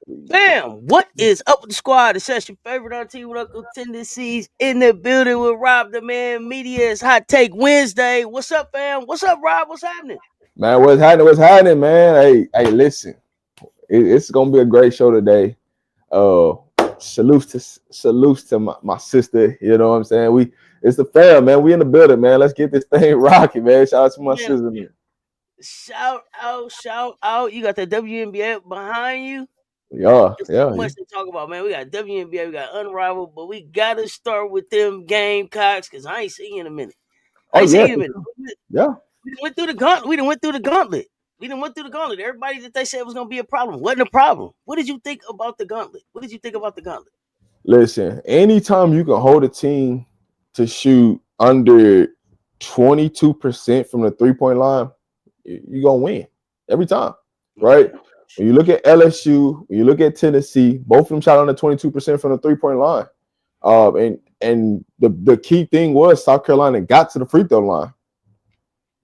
Bam! What is up with the squad? It's your favorite auntie with Uncle Tendencies in the building with Rob the Man Media. It's Hot Take Wednesday. What's up, fam? What's up, Rob? What's happening? Man, what's happening? What's happening, man? Hey, listen. It's gonna be a great show today. Uh, salutes to my sister. You know what I'm saying? It's the fam, man. We in the building, man. Let's get this thing rocking, man. Shout out to my Man, sister, man. shout out, shout out. You got the WNBA behind you. Yeah, There's so yeah, yeah. much to talk about, man. We got WNBA, we got Unrivaled, but we gotta start with them Gamecocks because I ain't seen you in a minute. I Oh ain't seen yeah, you in a minute. yeah. We done went through the gauntlet. We done went through the gauntlet. We done went through the gauntlet. Everybody that they said was gonna be a problem wasn't a problem. What did you think about the gauntlet? What did you think about the gauntlet? Listen, anytime you can hold a team to shoot under 22% from the 3-point line, you're gonna win every time, right? When you look at LSU, when you look at Tennessee, both of them shot under 22% from the 3-point line. And the key thing was South Carolina got to the free throw line.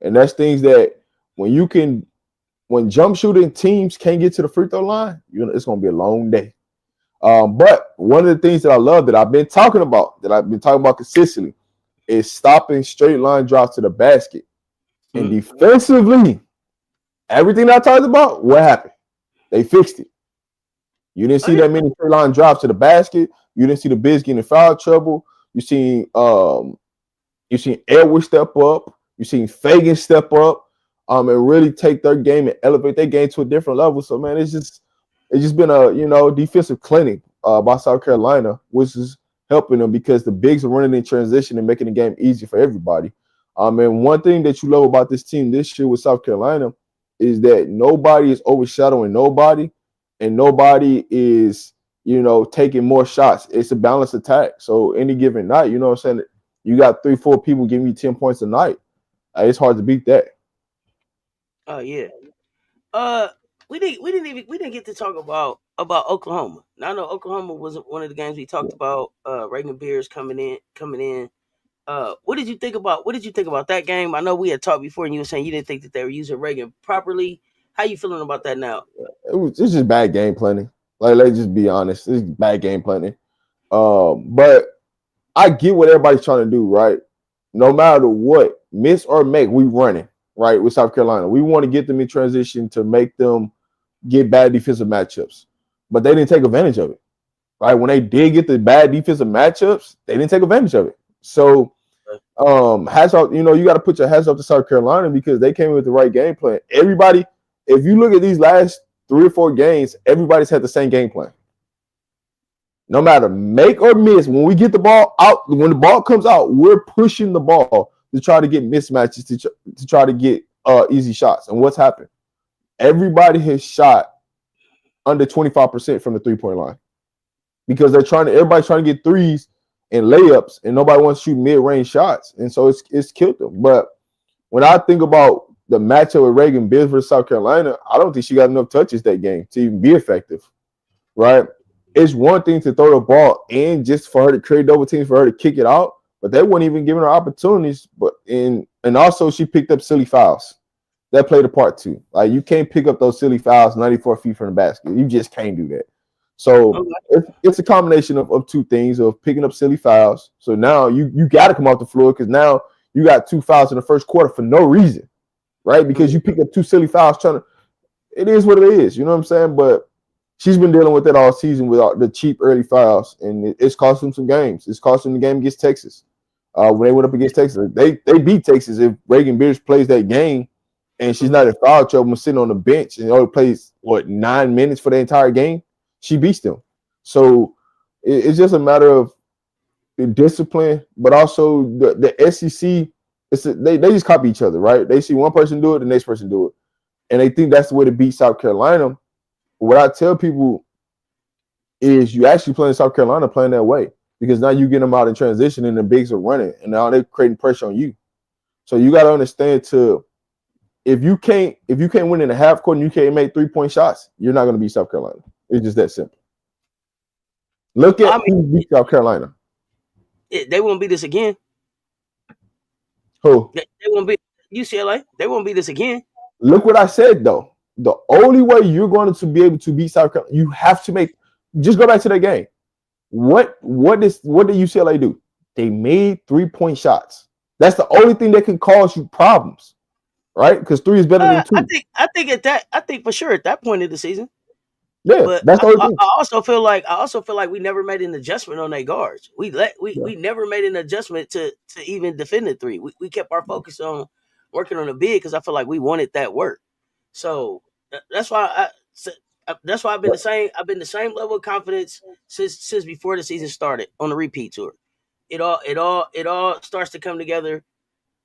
And that's things that when jump shooting teams can't get to the free throw line, it's gonna be a long day. But one of the things that I love that I've been talking about consistently is stopping straight line drops to the basket. And defensively, everything that I talked about, what happened? They fixed it. You didn't see that many straight line drops to the basket. You didn't see the Biz getting in foul trouble. You seen Edwards step up. You seen Fagan step up, and really take their game and elevate their game to a different level. So man, it's just been a defensive clinic by South Carolina, which is helping them because the bigs are running in transition and making the game easy for everybody. And one thing that you love about this team this year with South Carolina is that nobody is overshadowing nobody, and nobody is taking more shots. It's a balanced attack. So any given night, you know what I'm saying, you got 3-4 people giving you 10 points a night. It's hard to beat that. Oh yeah. We didn't get to talk about Oklahoma. Now I know Oklahoma was one of the games we talked about. Reagan Beers coming in. What did you think about that game? I know we had talked before, and you were saying you didn't think that they were using Reagan properly. How you feeling about that now? It's just bad game planning. Like, let's just be honest. It's bad game planning. But I get what everybody's trying to do, right? No matter what, miss or make, we running, right, with South Carolina. We want to get them in transition to make them get bad defensive matchups. But they didn't take advantage of it, right? When they did get the bad defensive matchups, they didn't take advantage of it. So hats off, you got to put your hats off to South Carolina because they came in with the right game plan. Everybody, if you look at these last 3 or 4 games, everybody's had the same game plan. No matter make or miss, when we get the ball out, when the ball comes out, we're pushing the ball to try to get mismatches, to try to get easy shots. And what's happened? Everybody has shot under 25% from the 3-point line because everybody's trying to get threes and layups, and nobody wants to shoot mid-range shots. And so it's killed them. But when I think about the matchup with Reagan Beers versus South Carolina, I don't think she got enough touches that game to even be effective, right? It's one thing to throw the ball in just for her to create double teams, for her to kick it out, but they weren't even giving her opportunities. And also she picked up silly fouls. That played a part too. Like, you can't pick up those silly fouls 94 feet from the basket. You just can't do that. So it's a combination of 2 things, of picking up silly fouls. So now you got to come off the floor because now you got 2 fouls in the first quarter for no reason, right? Because you picked up 2 silly fouls it is what it is. You know what I'm saying? But she's been dealing with that all season with the cheap early fouls, and it's cost them some games. It's cost them the game against Texas. When they went up against Texas, they beat Texas. If Reagan Beers plays that game and she's not in foul trouble, sitting on the bench and only plays 9 minutes for the entire game, she beats them. So it's just a matter of the discipline, but also the SEC. They just copy each other, right? They see one person do it, the next person do it, and they think that's the way to beat South Carolina. What I tell people is you actually playing South Carolina playing that way because now you get them out in transition and the bigs are running and now they're creating pressure on you. So you got to understand if you can't win in the half court and you can't make 3-point shots, you're not going to beat South Carolina. It's just that simple. Look at who beat South Carolina. They won't beat us again. Who? They won't beat UCLA. They won't beat us again. Look what I said though. the only way you're going to be able to beat South Carolina, you have to make. Just go back to that game. What did UCLA do? They made 3-point shots. That's the only thing that can cause you problems, right? Because three is better than two. I think for sure at that point of the season. Yeah, But that's the only thing. I also feel like we never made an adjustment on their guards. We never made an adjustment to even defend the three. We kept our focus on working on the big because I feel like we wanted that work. So that's why that's why I've been Yeah. the same. I've been the same level of confidence since before the season started on the repeat tour. It all starts to come together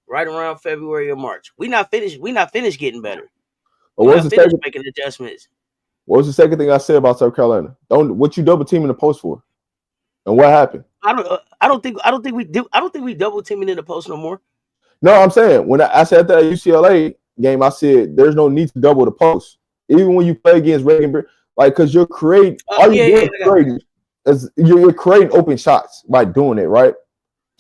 right around February or March. We not finished. We not finished getting better. But We what was not the finished second? making adjustments. What was the second thing I said about South Carolina? Don't what you double teaming the post for, and what happened? I don't think we double teaming in the post no more. No, I'm saying when I said that UCLA game, I said there's no need to double the post, even when you play against Reagan, like because you're creating all you're Yeah, doing yeah, is I got you. creating is you're creating open shots by doing it, right?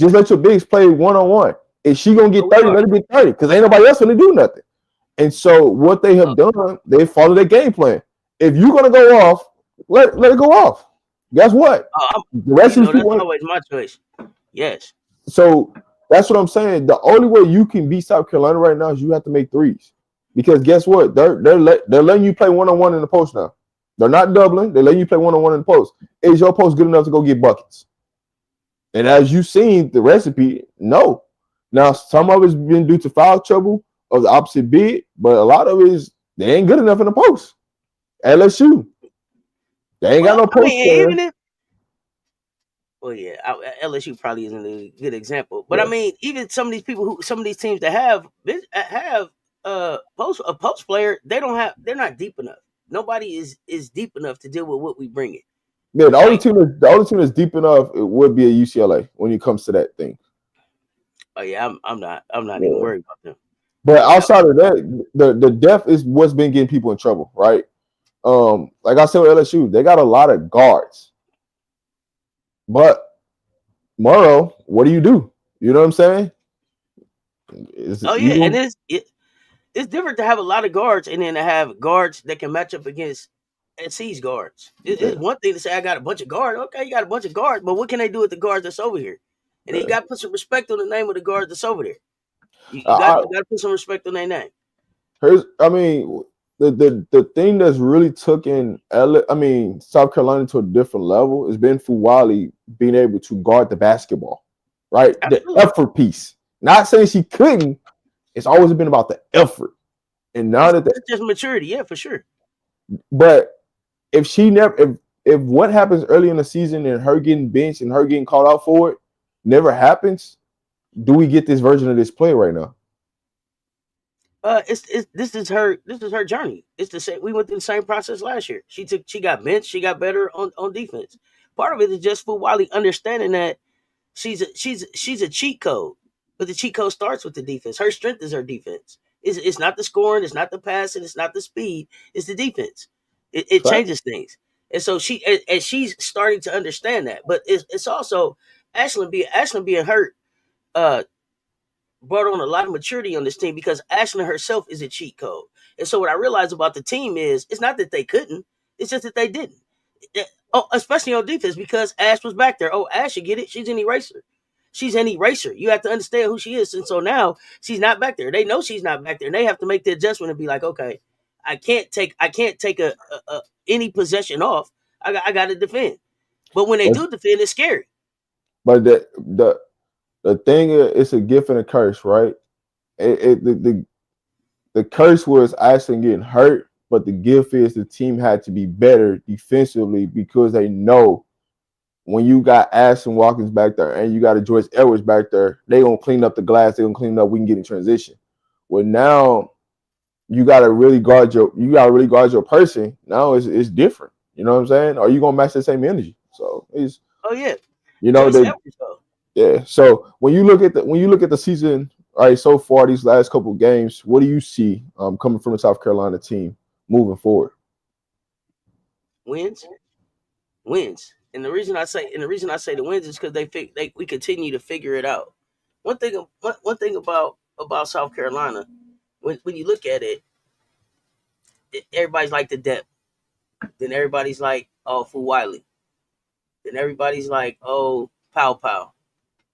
Just let your bigs play 1-on-1. If she gonna Oh, get we 30, are. let her get 30, because ain't nobody else gonna do nothing. And so what they have done, they follow their game plan. If you're gonna go off, let it go off. Guess what? The rest of these That's people. always my choice. Yes. So that's what I'm saying. The only way you can beat South Carolina right now is you have to make threes. Because guess what? They're letting you play 1-on-1 in the post now. They're not doubling. They're letting you play 1-on-1 in the post. Is your post good enough to go get buckets? And as you've seen the recipe, no. Now some of it's been due to foul trouble of the opposite bid, but a lot of it is they ain't good enough in the post. LSU, they ain't got Well, no I post mean, player. even if yeah, LSU probably isn't a good example, but I Yeah, mean, even some of these teams that have a post player, they're not deep enough. Nobody is deep enough to deal with what we bring in. yeah. Like, The only team that's deep enough it would be a UCLA when it comes to that thing. oh yeah, I'm not even Yeah. worried about them. But Yeah, outside of that, the depth is what's been getting people in trouble, right? Like I said with LSU, they got a lot of guards. But Morrow, what do? You know what I'm saying? Is oh you yeah, and don't it's different to have a lot of guards and then to have guards that can match up against SC's guards. It's yeah, one thing to say I got a bunch of guards. Okay, you got a bunch of guards, but what can they do with the guards that's over here? And then you yeah. got to put some respect on the name of the guards that's over there. I, You got to put some respect on their name. I mean, the thing that's really taken South Carolina to a different level has been Fuwali being able to guard the basketball, right? The Absolutely, effort piece. Not saying she couldn't. It's always been about the effort. And now that it's just maturity, yeah, for sure. but if she never if what happens early in the season and her getting benched and her getting called out for it never happens, do we get this version of this play right now? It's this is her journey. It's the same. We went through the same process last year. She got benched. She got better on defense. Part of it is just for Wiley understanding that she's a cheat code, but the cheat code starts with the defense. Her strength is her defense. It's not the scoring, it's not the passing, it's not the speed, it's the defense. It Fact. changes things, and so she's starting to understand that. But it's also Ashlyn being hurt. Brought on a lot of maturity on this team because Ashlyn herself is a cheat code. And so what I realized about the team is it's not that they couldn't, it's just that they didn't. Oh, especially on defense because Ash was back there. Oh, Ash, you get it? She's an eraser. She's an eraser. You have to understand who she is. And so now she's not back there. They know she's not back there. And they have to make the adjustment and be like, okay, I can't take any possession off. I got to defend. But when they But, do defend, it's scary. but the thing is, it's a gift and a curse, right? The curse was Ashton getting hurt, but the gift is the team had to be better defensively because they know when you got Ashton Watkins back there and you got a Joyce Edwards back there, they gonna clean up the glass. They gonna clean up. We can get in transition. Well, now you gotta really guard your person. Now it's different. You know what I'm saying? Are you gonna match the same energy? So it's Oh yeah. you know Joyce they Edwards though. yeah. So when you look at the season, all right, so far these last couple of games, what do you see coming from the South Carolina team moving forward? Wins. Wins. And the reason I say the wins is because we continue to figure it out. One thing about South Carolina, when you look at it, everybody's like the depth. Then everybody's like, oh, Fu Wiley. Then everybody's like, oh, Pow Pow.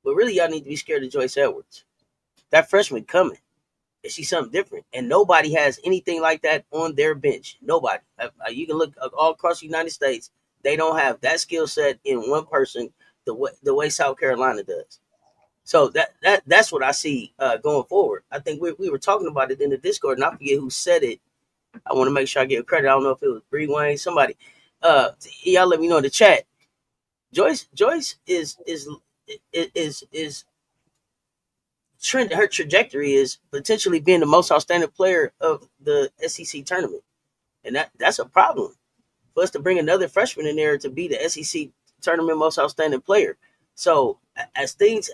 But really, y'all need to be scared of Joyce Edwards. That freshman coming. And she's something different. And nobody has anything like that on their bench. Nobody. You can look all across the United States. They don't have that skill set in one person the way South Carolina does. So that's what I see going forward. I think we were talking about it in the Discord, and I forget who said it. I want to make sure I give credit. I don't know if it was Bree Wayne, somebody. Y'all let me know in the chat. Joyce is trend. Her trajectory is potentially being the most outstanding player of the SEC tournament, and that's a problem for us to bring another freshman in there to be the SEC tournament most outstanding player. So as things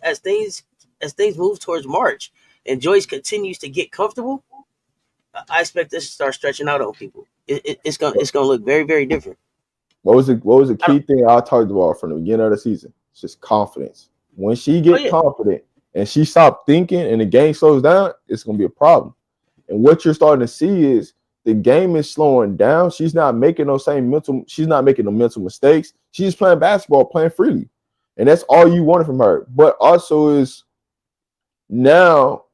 move towards March and Joyce continues to get comfortable, I expect this to start stretching out on people. It's gonna look very, very different. What was the key thing I talked about from the beginning of the season? It's just confidence. When she get confident and she stop thinking and the game slows down, it's gonna be a problem. And what you're starting to see is the game is slowing down. She's not making those she's not making the mental mistakes. She's just playing basketball, playing freely. And that's all you wanted from her. But also is now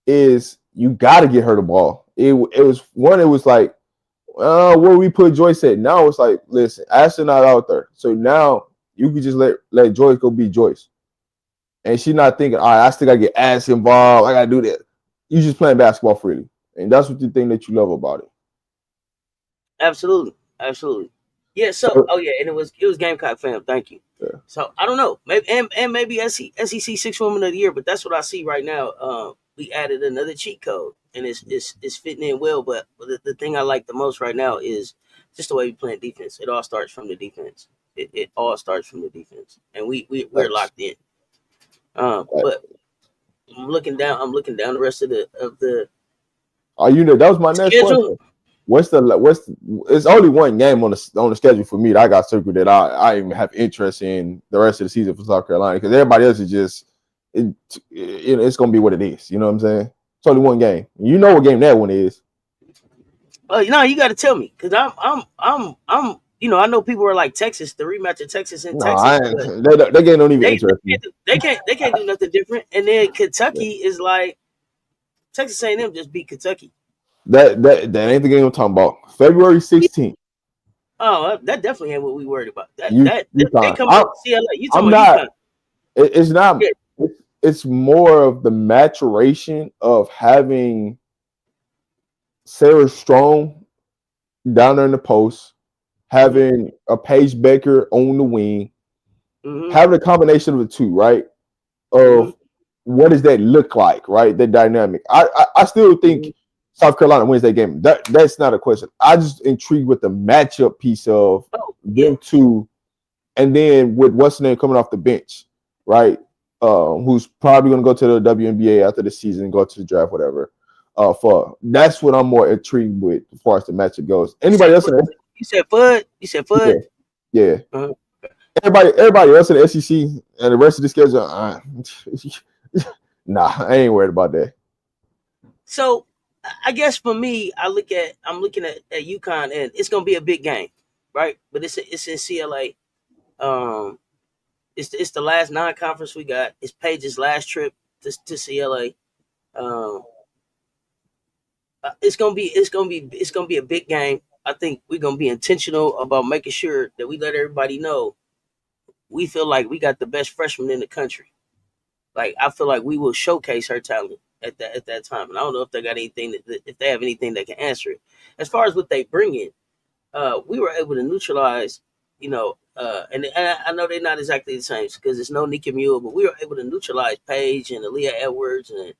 is you got to get her the ball. It was like, where we put Joyce at. Now it's like, listen, Ashton not out there. So now you can just let Joyce go be Joyce. And she's not thinking, all right, I still got to get Ash involved. I got to do that. You just playing basketball freely. And that's what the thing that you love about it. Absolutely. Yeah, so and it was Gamecock fam. Thank you. Yeah. So I don't know, maybe SEC 6 Woman of the Year, but that's what I see right now. We added another cheat code, and it's fitting in well. But the thing I like the most right now is just the way we play defense. It all starts from the defense. It all starts from the defense, and we're locked in. But I'm looking down the rest of the. That was my next question. It's only one game on the schedule for me that I got circled that I even have interest in the rest of the season for South Carolina, because everybody else is just it's gonna be what it is. You know what I'm saying? It's only one game. You know what game that one is. You got to tell me, because I'm I know people are like Texas, the rematch of Texas and Texas. That game don't even interest me. They can't do nothing different. And then Kentucky is like Texas A&M just beat Kentucky. That ain't the game I'm talking about. February 16th. Oh, that definitely ain't what we worried about. They come up CLA. You talking about UConn? It's not. Yeah. It's more of the maturation of having Sarah Strong down there in the post, having a Paige Baker on the wing, having a combination of the two, right? Of what does that look like, right? The dynamic. I still think South Carolina wins that game. That's not a question. I just intrigued with the matchup piece of them two, and then with what's the name coming off the bench, right? Who's probably going to go to the WNBA after the season, go to the draft, whatever. That's what I'm more intrigued with as far as the matchup goes. Anybody else? You said Fudd. Yeah. Uh-huh. Everybody else in the SEC and the rest of the schedule. Nah, I ain't worried about that. So I guess for me, I'm looking at Yukon, and it's gonna be a big game, right? But it's in CLA. It's the last non-conference we got. It's Paige's last trip to CLA. It's gonna be a big game. I think we're gonna be intentional about making sure that we let everybody know we feel like we got the best freshman in the country. Like, I feel like we will showcase her talent at that time. And I don't know if they got anything if they have anything that can answer it. As far as what they bring in, we were able to neutralize, and I know they're not exactly the same because there's no Nika Mule, but we were able to neutralize Paige and Aaliyah Edwards, and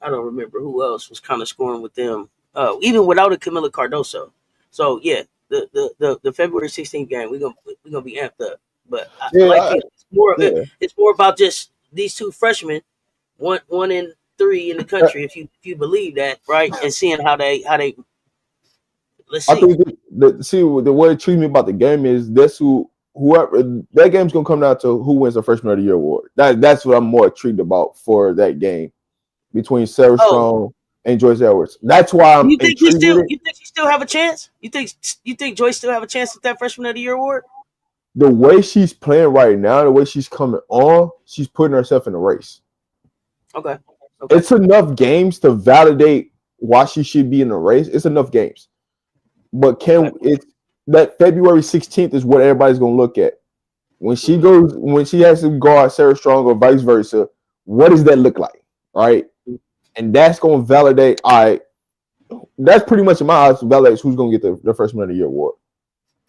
I don't remember who else was kind of scoring with them, even without a Camila Cardoso. So yeah, the February 16th game, we're gonna be amped up. But it's more about just these two freshmen, one in 3 in the country, if you believe that, right? And seeing how they let's see. I think the way it treats me about the game is whoever that game's gonna come down to who wins the Freshman of the Year award. That's what I'm more intrigued about for that game between Sarah Strong and Joyce Edwards. That's why I'm You think he intrigued with still? it. You think he still have a chance? You think Joyce still have a chance at that Freshman of the Year award? The way she's playing right now, the way she's coming on, she's putting herself in the race. Okay. Okay. It's enough games to validate why she should be in the race. It's enough games. But Okay. that February 16th is what everybody's gonna look at. When Mm-hmm. she has to guard Sarah Strong or vice versa, what does that look like? Right? And that's gonna validate, all right, that's pretty much in my eyes validates who's gonna get the freshman of the year award.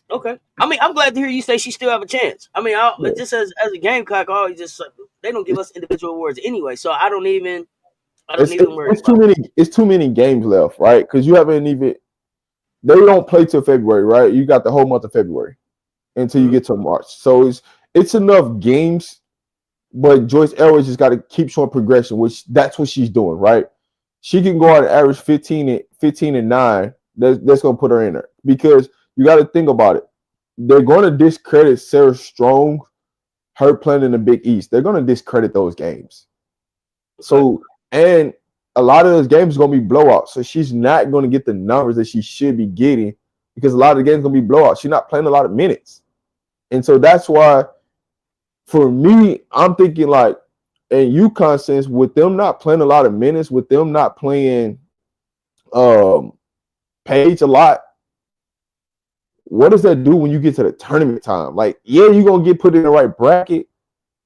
Okay. I mean, I'm glad to hear you say she still have a chance. I mean, Yeah. just as a Gamecock, I always just they don't give us individual awards anyway, so I don't even worry It's about too many games left, right? Because you haven't even they don't play till February, right? You got the whole month of February until it. you get to March. So it's enough games, but Joyce Edwards just got to keep showing progression, which that's what she's doing, right? She can go out and average 15 and 9. That's gonna put her in there. Because you got to think about it. They're gonna discredit Sarah Strong, her playing in the Big East. They're gonna discredit those games. Okay. So, and a lot of those games are going to be blowouts. So she's not going to get the numbers that she should be getting because a lot of the games are going to be blowouts. She's not playing a lot of minutes. And so that's why, for me, I'm thinking like, in Yukon sense, with them not playing a lot of minutes, with them not playing um, Paige a lot, what does that do when you get to the tournament time? Like, yeah, you're going to get put in the right bracket,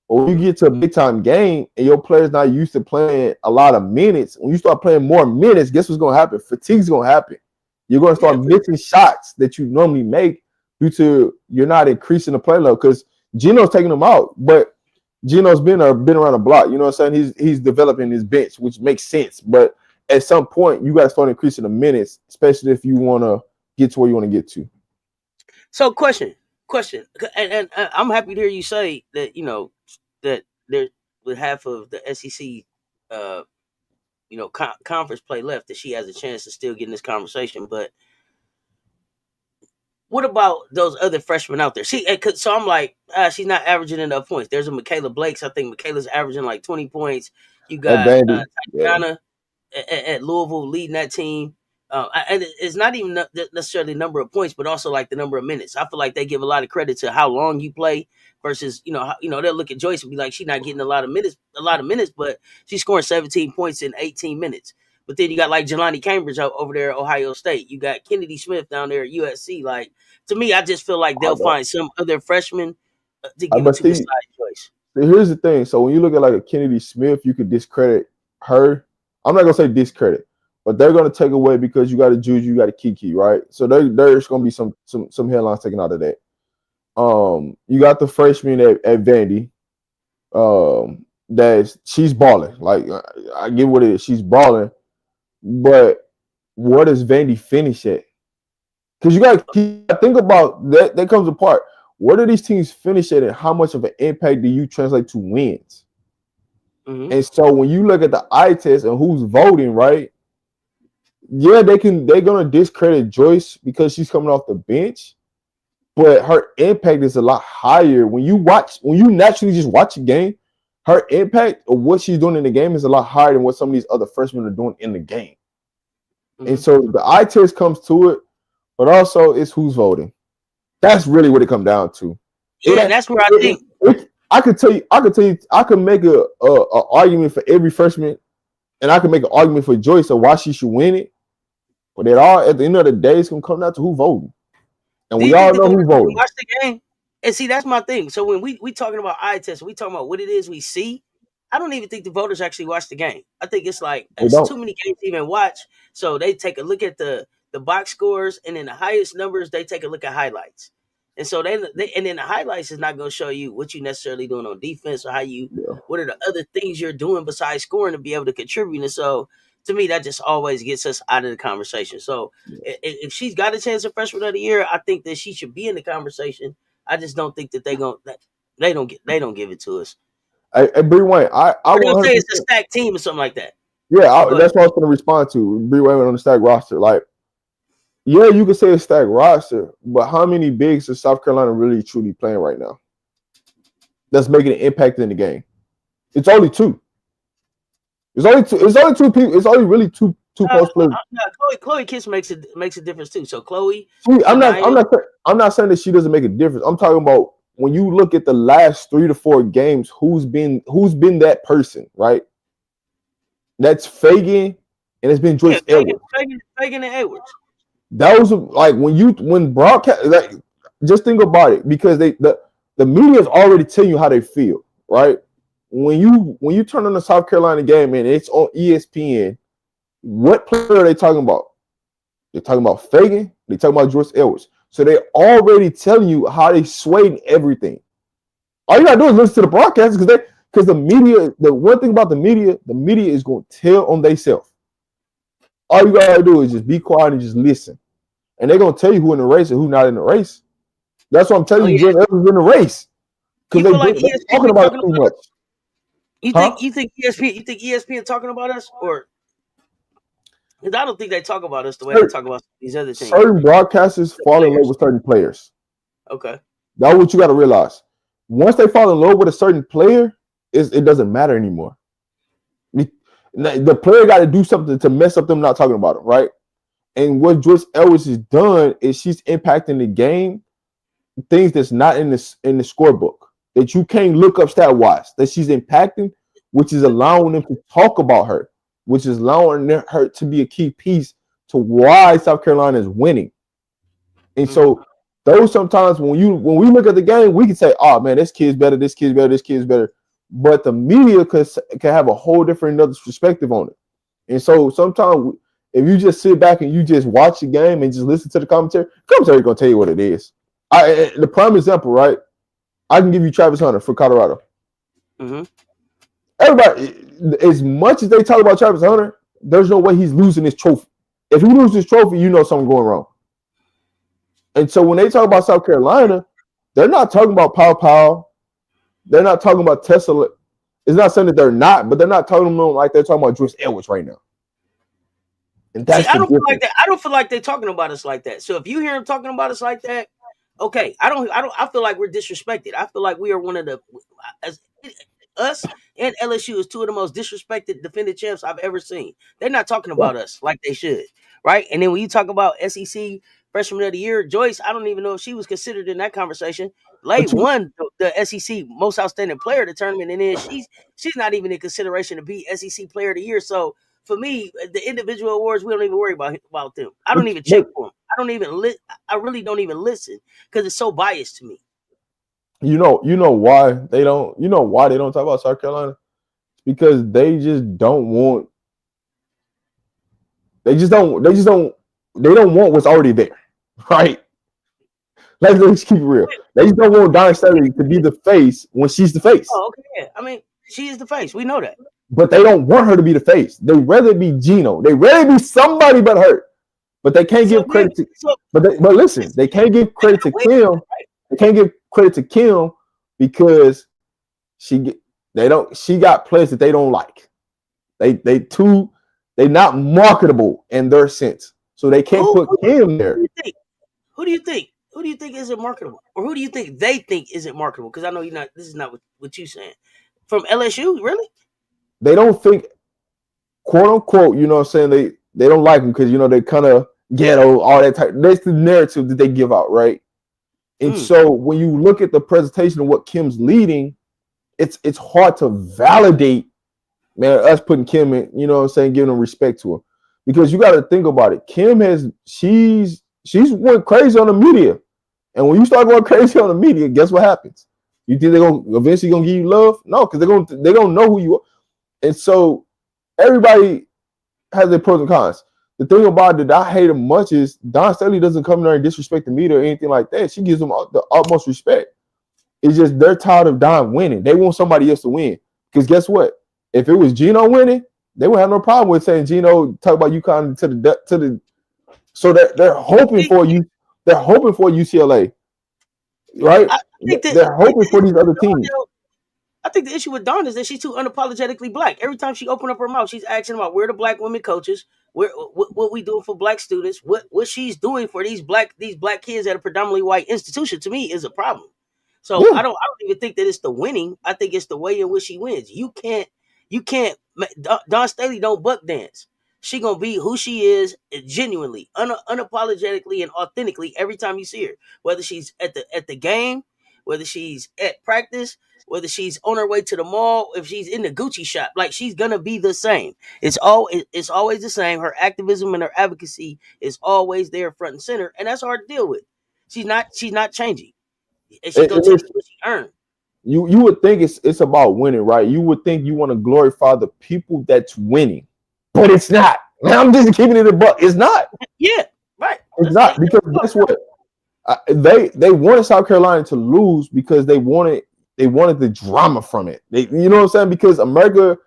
or when you get to a big time game and your player's not used to playing a lot of minutes, when you start playing more minutes, guess what's going to happen? Fatigue's going to happen. You're going to Yeah. start missing shots that you normally make due to you're not increasing the play level because Gino's taking them out, but Gino's been around the block. You know what I'm saying? He's developing his bench, which makes sense. But at some point, you got to start increasing the minutes, especially if you want to get to where you want to get to. So, question, and I'm happy to hear you say that. That there with half of the SEC, uh, conference play left, that she has a chance to still get in this conversation. But what about those other freshmen out there? So I'm like, she's not averaging enough points. There's a Michaela Blakes. I think Michaela's averaging like 20 points. You At got Vandy, yeah. Tatiana at Louisville leading that team. And it's not even necessarily the number of points, but also like the number of minutes. I feel like they give a lot of credit to how long you play versus they'll look at Joyce and be like, she's not getting a lot of minutes, but she's scoring 17 points in 18 minutes. But then you got like Jelani Cambridge over there at Ohio State. You got Kennedy Smith down there at USC. Like, to me, I just feel like I they'll know. find some other freshman to give it But to beside Joyce. here's the thing. So when you look at like a Kennedy Smith, you could discredit her. I'm not gonna say discredit, but they're gonna take away because you got a Juju, you got a Kiki, right? So there's gonna be some headlines taken out of that. You got the freshman at Vandy. That she's balling. Like I get what it is. She's balling, but what does Vandy finish at? Because you got to think about that. That comes apart. Where do these teams finish at, and how much of an impact do you translate to wins? Mm-hmm. And so when you look at the eye test and who's voting, right? Yeah, they're gonna discredit Joyce because she's coming off the bench, but her impact is a lot higher. When you naturally just watch a game, her impact of what she's doing in the game is a lot higher than what some of these other freshmen are doing in the game. Mm-hmm. And so the eye test comes to it, but also it's who's voting. That's really what it comes down to. Yeah, that's where I think. I could tell you, I could make a argument for every freshman, and I could make an argument for Joyce of why she should win it. But at the end of the day, it's gonna come down to who voting, and Do we you all think the know who voters even voting. watch the game? And see, that's my thing. So when we talking about eye tests, we talking about what it is we see. I don't even think the voters actually watch the game. I think it's like They it's don't. too many games to even watch. So they take a look at the box scores, and then the highest numbers they take a look at highlights. And so they and then the highlights is not going to show you what you necessarily doing on defense or Yeah. what are the other things you're doing besides scoring to be able to contribute. And so to me, that just always gets us out of the conversation. So if she's got a chance at freshman of the year, I think that she should be in the conversation. I just don't think that they don't give it to us. Hey, Bree Wayne, I Or they'll say it's a 100%. stacked team or something like that. Yeah, But go ahead. that's what I was going to respond to. Bree Wayne on the stack roster. Like, yeah, you could say it's stack roster, but how many bigs is South Carolina really truly playing right now? That's making an impact in the game. It's only two. It's only two. It's only two people. It's only really two Two post players. No, Chloe Kiss makes a difference too. So Chloe, I'm not. Nia, I'm not saying that she doesn't make a difference. I'm talking about when you look at the last 3 to 4 games, who's been that person, right? That's Fagan, and it's been yeah, Joyce Edwards. Fagan and Edwards. That was like when broadcast, like, just think about it, because the media is already telling you how they feel, right? When you turn on the South Carolina game and it's on ESPN, what player are they talking about? They're talking about Fagan. They're talking about Joyce Edwards. So they're already telling you how they swayed everything. All you gotta do is listen to the broadcast, because the media. The one thing about the media is going to tell on themselves. All you gotta do is just be quiet and just listen, and they're gonna tell you who in the race and who not in the race. That's what I'm Oh telling you. yeah, Joyce Edwards in the race because you feel like they're ESPN talking been about it talking too about much, us? huh? You think ESPN talking about us, or because I don't think they talk about us the way they Certain, talk about these other teams, certain broadcasters the fall in love players. with certain players. Okay. That's what you got to realize. Once they fall in love with a certain player, it doesn't matter anymore. The player got to do something to mess up them not talking about him, right? And what Joyce Ellis has done is she's impacting the game, things that's not in the scorebook that you can't look up stat wise that she's impacting, which is allowing them to talk about her, which is allowing her to be a key piece to why South Carolina is winning. And Mm-hmm. so those sometimes when we look at the game, we can say, "Oh man, this kid's better, this kid's better, this kid's better," but the media can have a whole different another perspective on it. And so sometimes if you just sit back and you just watch the game and just listen to the commentary gonna tell you what it is. The prime example, right? I can give you Travis Hunter for Colorado. Mm-hmm. Everybody, as much as they talk about Travis Hunter, there's no way he's losing his trophy. If he loses his trophy, you know something going wrong. And so when they talk about South Carolina, they're not talking about Pow Pow. They're not talking about Tesla. It's not saying that they're not, but they're not talking about like they're talking about Joyce Edwards right now. And See, that's I the don't feel like difference. that. I don't feel like they're talking about us like that. So if you hear them talking about us like that, okay. I don't. I feel like we're disrespected. I feel like we are one of the as us and LSU is two of the most disrespected defended champs I've ever seen. They're not talking Yeah. about us like they should, right? And then when you talk about SEC Freshman of the Year, Joyce, I don't even know if she was considered in that conversation. Lay But you, won the SEC Most Outstanding Player of the tournament, and then she's not even in consideration to be SEC Player of the Year. So for me, the individual awards, we don't even worry about them. I don't even check but for them. I don't even I really don't even listen because it's so biased to me. why they don't talk about South Carolina? It's because they don't want what's already there. Right? Let's keep it real. They just don't want Don Staley to be the face when she's the face. Oh, okay. Yeah. I mean, she is the face. We know that. But they don't want her to be the face. They rather be Gino. They rather be somebody but her. But they can't So give maybe credit to. so But listen, they can't give credit to Kim. They can't give credit to Kim because she they don't. She got players that they don't like. They not marketable in their sense, so they can't who put Kim do there. you think? Who do you think? Who do you think isn't marketable, or who do you think they think isn't marketable? Because I know you're not. This is not what you saying from LSU, really? They don't think, quote unquote, you know what I'm saying, they don't like them because they kind of ghetto, all that type. That's the narrative that they give out, right? And Mm. so when you look at the presentation of what Kim's leading, it's hard to validate, man, us putting Kim in, you know what I'm saying, giving them respect to him. Because you got to think about it. She's went crazy on the media. And when you start going crazy on the media, guess what happens? You think they're gonna eventually gonna give you love? No, because they're gonna know who you are. And so everybody has their pros and cons. The thing about it that I hate him much is Don Staley doesn't come there and disrespect the media or anything like that. She gives them the utmost respect. It's just they're tired of Don winning. They want somebody else to win. Because guess what? If it was Gino winning, they would have no problem with saying Gino talk about UConn to the. So they're hoping See, for you. They're hoping for UCLA, right? I think that They're hoping for these other teams. I think the issue with Dawn is that she's too unapologetically black. Every time she open up her mouth, she's asking about where the black women coaches, what we doing for black students, what she's doing for these black kids at a predominantly white institution. To me, is a problem. So Yeah, I don't even think that it's the winning. I think it's the way in which she wins. You can't Don Staley don't buck dance. She gonna be who she is, genuinely, unapologetically, and authentically every time you see her. Whether she's at the game, whether she's at practice, whether she's on her way to the mall, if she's in the Gucci shop, like she's gonna be the same. It's always the same. Her activism and her advocacy is always there, front and center, and that's hard to deal with. She's not changing, and she's gonna And tell it's, you what she earned. you would think it's about winning, right? You would think you want to glorify the people that's winning, but it's not. I'm just keeping it a buck. It's not. Yeah, right. It's not because guess what? They wanted South Carolina to lose because they wanted the drama from it. You know what I'm saying? Because America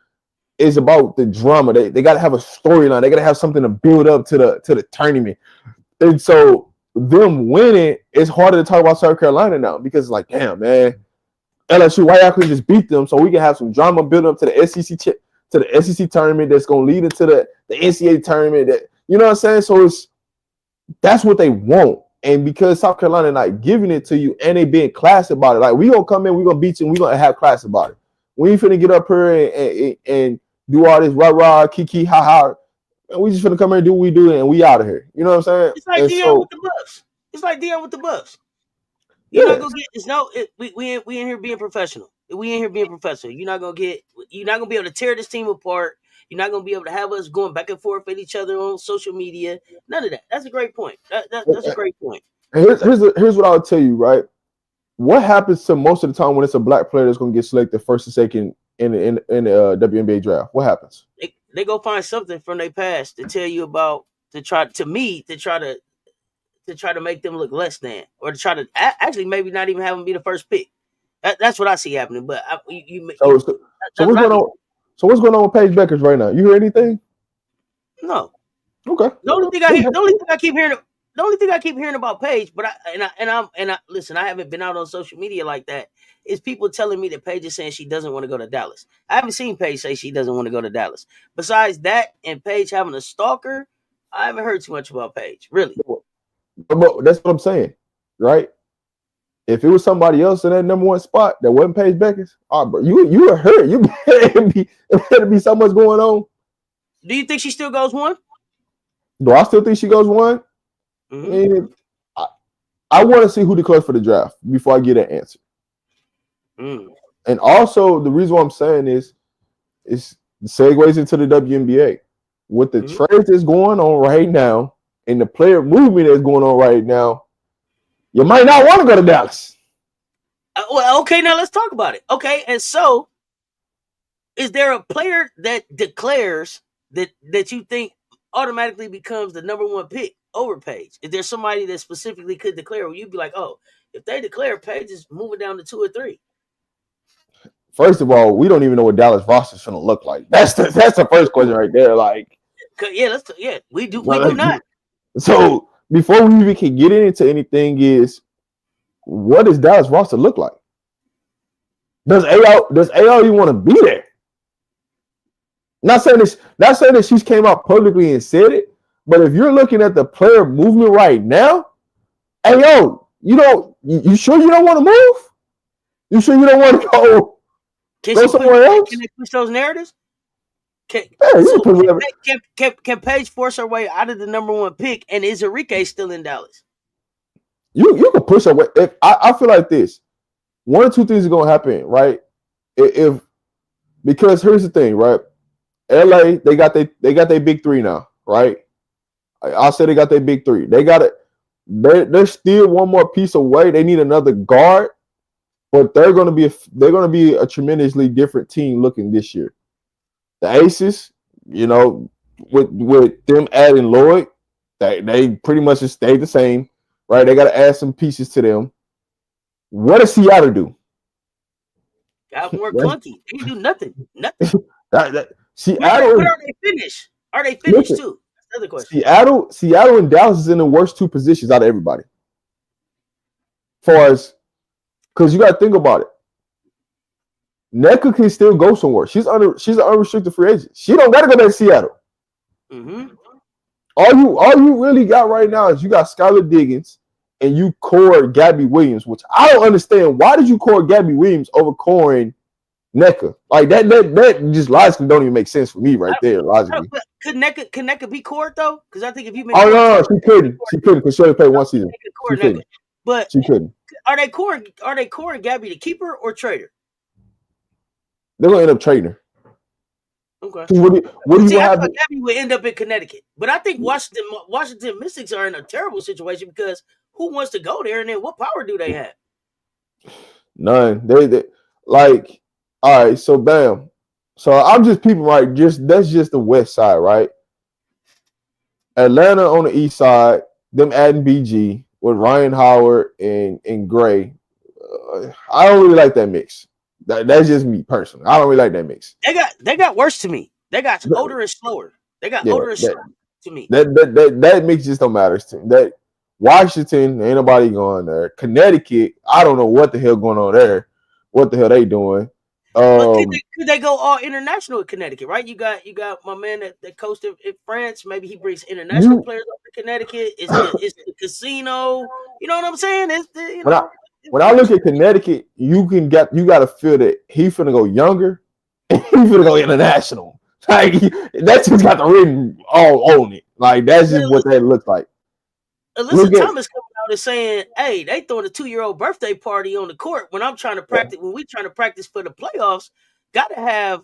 is about the drama. They got to have a storyline. They got to have something to build up to the tournament. And so them winning, it's harder to talk about South Carolina now because it's like, damn, man, LSU, why y'all couldn't just beat them so we can have some drama build up to the SEC tournament that's gonna lead into the NCAA tournament. That, you know what I'm saying? So that's what they want. And because South Carolina not giving it to you and they being class about it, like we gonna come in, we gonna beat you, and we gonna have class about it. We ain't finna get up here and do all this rah kiki ha ha. And we just finna come here and do what we do and we out of here. You know what I'm saying? It's like And Dion so with the Bucks. It's like Dion with the Bucks. You're not yeah, gonna get. It's no. We in here being professional. We in here being professional. You're not gonna get. You're not gonna be able to tear this team apart. You're not gonna be able to have us going back and forth with each other on social media. None of that. That's a great point. That's a great point. here's what I'll tell you, right? What happens to most of the time when it's a black player that's gonna get selected first and second in the WNBA draft? What happens? They go find something from their past to tell you about to try to make them look less than, or to try to actually maybe not even have them be the first pick. That's what I see happening. But So, so, so that's what's what I going mean. on? So what's going on with Paige Beckers right now? You hear anything? No, Okay. the only thing I hear, the only thing I keep hearing, the only thing I keep hearing about Paige, but I listen. I haven't been out on social media like that. Is people telling me that Paige is saying she doesn't want to go to Dallas. I haven't seen Paige say she doesn't want to go to Dallas. Besides that, and Paige having a stalker, I haven't heard too much about Paige. Really. But that's what I'm saying, right? If it was somebody else in that number one spot that wasn't Paige Beckers, bro, you were hurt. You better be so much going on. Do you think she still goes one? Do I still think she goes one? Mm-hmm. I mean, I want to see who declares for the draft before I get an answer. Mm. And also, the reason why I'm saying is segues into the WNBA. With the trades that's going on right now and the player movement that's going on right now, you might not want to go to Dallas. Well, okay, now let's talk about it. Okay, and so is there a player that declares that you think automatically becomes the number one pick over Paige? Is there somebody that specifically could declare where you'd be like, oh, if they declare Paige is moving down to 2 or 3? First of all, we don't even know what Dallas roster's going to look like. That's the first question right there. Like, yeah, we do not. So before we even can get into anything, is what does Dallas roster look like? Does AL even want to be there? Not saying that she's came out publicly and said it, but if you're looking at the player movement right now, AL, you sure you don't want to move? You sure you don't want to go somewhere else? Can they push those narratives? Can Paige force her way out of the number one pick, and is Enrique still in Dallas? You can push her way. I feel like this. One or two things are gonna happen, right? Because here's the thing, right? LA, they got their big three now, right? I said they got their big three. They got it. They're still one more piece away. They need another guard, but they're gonna be a tremendously different team looking this year. The Aces, with them adding Lloyd, they pretty much just stayed the same, right? They got to add some pieces to them. What does Seattle do? Got more clunky. They didn't do nothing. Seattle. But are they finished? Are they finished too? That's the other question. Seattle and Dallas is in the worst two positions out of everybody. Because you got to think about it. Nneka can still go somewhere. She's an unrestricted free agent. She don't gotta go back to Seattle. Mm-hmm. All you really got right now is you got Skylar Diggins and you core Gabby Williams, which I don't understand. Why did you core Gabby Williams over coring NECA. Like that just logically don't even make sense for me right there, logically. Could NECA be court though? Because I think if you've been Oh court no, twice, she couldn't. She couldn't because she only played one season. NECA She court NECA. couldn't. But She couldn't. are they core and Gabby the keeper or trader? They're gonna end up trading her. Okay. What do you I have? thought Gabby would end up in Connecticut, but I think Washington Mystics are in a terrible situation because who wants to go there, and then what power do they have? None. They like. All right. So bam. So I'm just people right. That's just the west side, right? Atlanta on the east side. Them adding BG with Ryan Howard and Gray. I don't really like that mix. That's just me personally. I don't really like that mix. They got worse to me. They got older and slower. They got older and slower to me. That mix just don't matter to me. That Washington, ain't nobody going there. Connecticut, I don't know what the hell going on there. What the hell they doing? But could they go all international in Connecticut, right? You got my man that coached in France. Maybe he brings international players up to Connecticut. It's the casino. You know what I'm saying? When I look at Connecticut, you got to feel that he finna go younger and he finna go international. Like that's just got the written all on it. Like that's just what that looks like. Alyssa Thomas coming out and saying, "Hey, they throwing a 2-year-old birthday party on the court when I'm trying to practice. When we trying to practice for the playoffs, got to have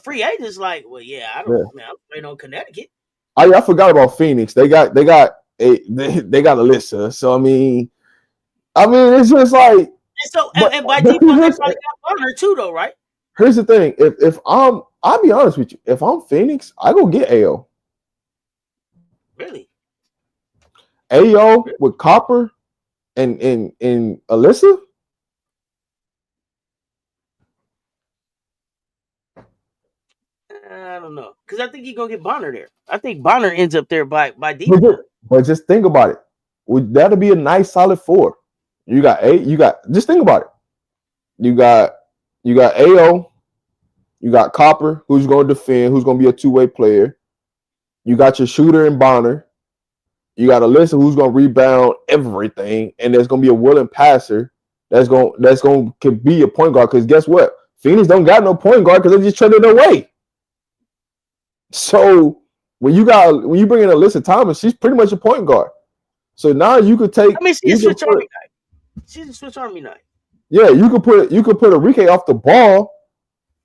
free agents." Like, well, yeah, I'm playing on Connecticut. I forgot about Phoenix. They got Alyssa. So I mean, it's just like. And by default, they probably got Bonner too, though, right? Here's the thing: if I'll be honest with you, if I'm Phoenix, I go get AO. Really? AO with Copper and Alyssa? I don't know. Because I think you're going to get Bonner there. I think Bonner ends up there by default. But just think about it. That'll be a nice solid 4. You got just think about it. You got AO, you got Copper, who's going to defend, who's going to be a two-way player. You got your shooter in Bonner. You got Alyssa, who's going to rebound everything, and there's going to be a willing passer that's going to be a point guard. Because guess what? Phoenix don't got no point guard because they just traded it away. So when you bring in Alyssa Thomas, she's pretty much a point guard. So now you could take. I mean, she's a switch army night. She's a switch army night. Yeah, you could put Enrique off the ball,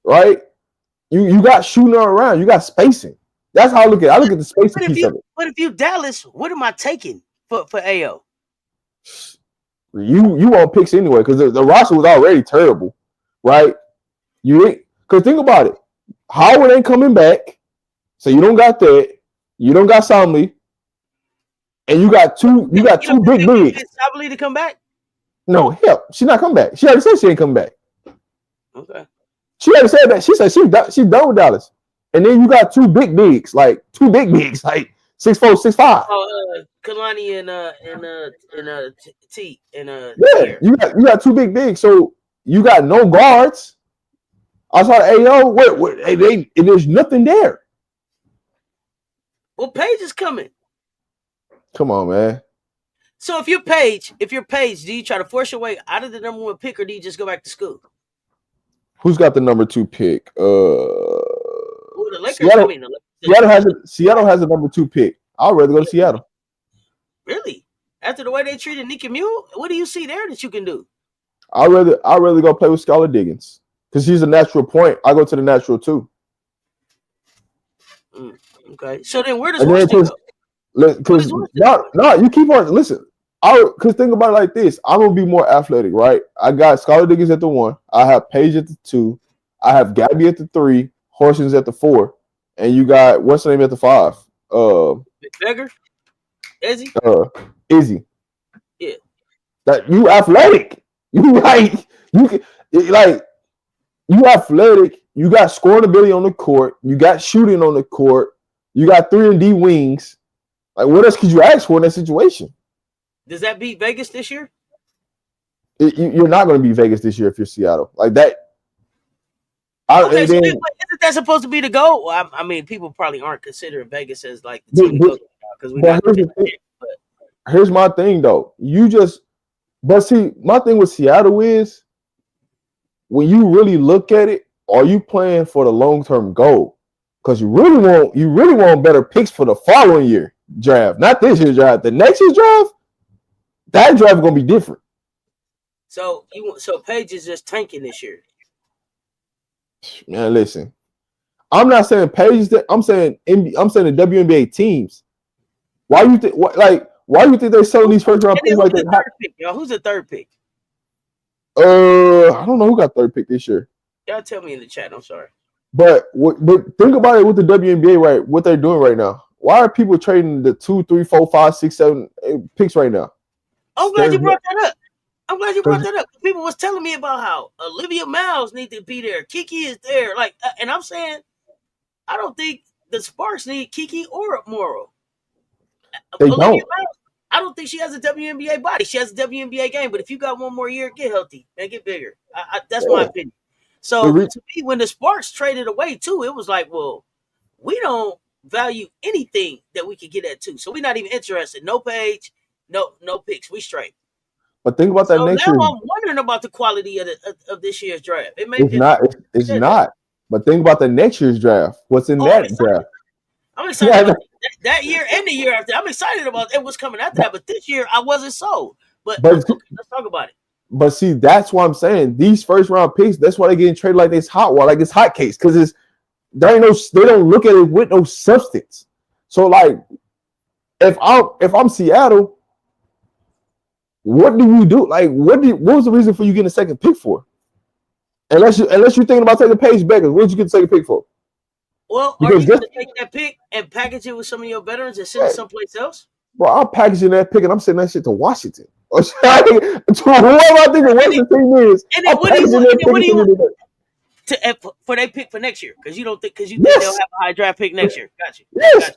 right? You got shooting around. You got spacing. That's how I look at it. I look at the spacing piece of it. But if you Dallas, what am I taking for AO? You want picks anyway because the roster was already terrible, right? Because think about it. Howard ain't coming back, so you don't got that. You don't got Somley, and you got two big bigs. Somley to come back? No, hell, she's not coming back. She already said she ain't coming back. Okay. She already said that. She said she's done with Dallas. And then you got two big bigs, like 6'4", 6'5". Oh, Kalani and T and yeah, you got two big bigs, so you got no guards. Outside of AO, there's nothing there. Well, Paige is coming. Come on, man. So if you're Paige, do you try to force your way out of the number 1 pick, or do you just go back to school? Who's got the number 2 pick? The Lakers. Seattle has a number 2 pick. I'd rather go to Seattle. Really? After the way they treated Nika Mule, what do you see there that you can do? I'd rather go play with Skylar Diggins because she's a natural point. I go to the natural 2. Okay. So then where does Washington go? Because you keep on listen. Because think about it like this. I'm gonna be more athletic, right? I got Skylar Diggins at the 1. I have Paige at the 2. I have Gabby at the 3. Horson's at the 4, and you got what's her name at the 5? Beggar, Izzy. Izzy. Yeah. That you athletic. You athletic. You got scoring ability on the court. You got shooting on the court. You got 3-and-D wings. Like what else could you ask for in that situation? Does that beat Vegas this year? You're not going to beat Vegas this year if you're Seattle. Like that. Isn't that supposed to be the goal? Well, I mean, people probably aren't considering Vegas as like the team because we got. Here's my thing though. My thing with Seattle is when you really look at it, are you playing for the long-term goal? Because you really want better picks for the following year draft, not this year's draft. The next year's draft, that draft is gonna be different. So Paige is just tanking this year. Man, listen, I'm not saying Paige. I'm saying the WNBA teams. Why you think? Why you think they're selling these first round picks like that? Who's the third pick? I don't know who got third pick this year. Y'all tell me in the chat. I'm sorry. But think about it with the WNBA, right? What they're doing right now. Why are people trading the 2, 3, 4, 5, 6, 7 picks right now? I'm glad you brought that up. People was telling me about how Olivia Miles need to be there. Kiki is there. And I'm saying, I don't think the Sparks need Kiki or Morrow. They Olivia don't. Miles, I don't think she has a WNBA body. She has a WNBA game. But if you got one more year, get healthy and get bigger. That's my opinion. So to me, when the Sparks traded away too, it was like, well, we don't value anything that we could get at too. So we're not even interested. No Paige, no picks. We straight. But think about that next year. Now I'm wondering about the quality of this year's draft. It's not. But think about the next year's draft. What's in that draft? I'm excited about that year and the year after. I'm excited about what's coming after that. But this year, I wasn't sold. But okay, let's talk about it. But see, that's what I'm saying. These first round picks, that's why they're getting traded like this like it's hot cakes, because they don't look at it with no substance. So like, if I'm Seattle, what do you do? Like, what was the reason for you getting a second pick for? Unless you're thinking about taking Paige Beckers, what did you get a second pick for? Well, are you going to take that pick and package it with some of your veterans and send it someplace else? Bro, I'm packaging that pick and I'm sending that shit to Washington. To whoever I think the Washington team is. And then what do you want for their pick for next year? Because you think they'll have a high draft pick next year. Got you. Yes.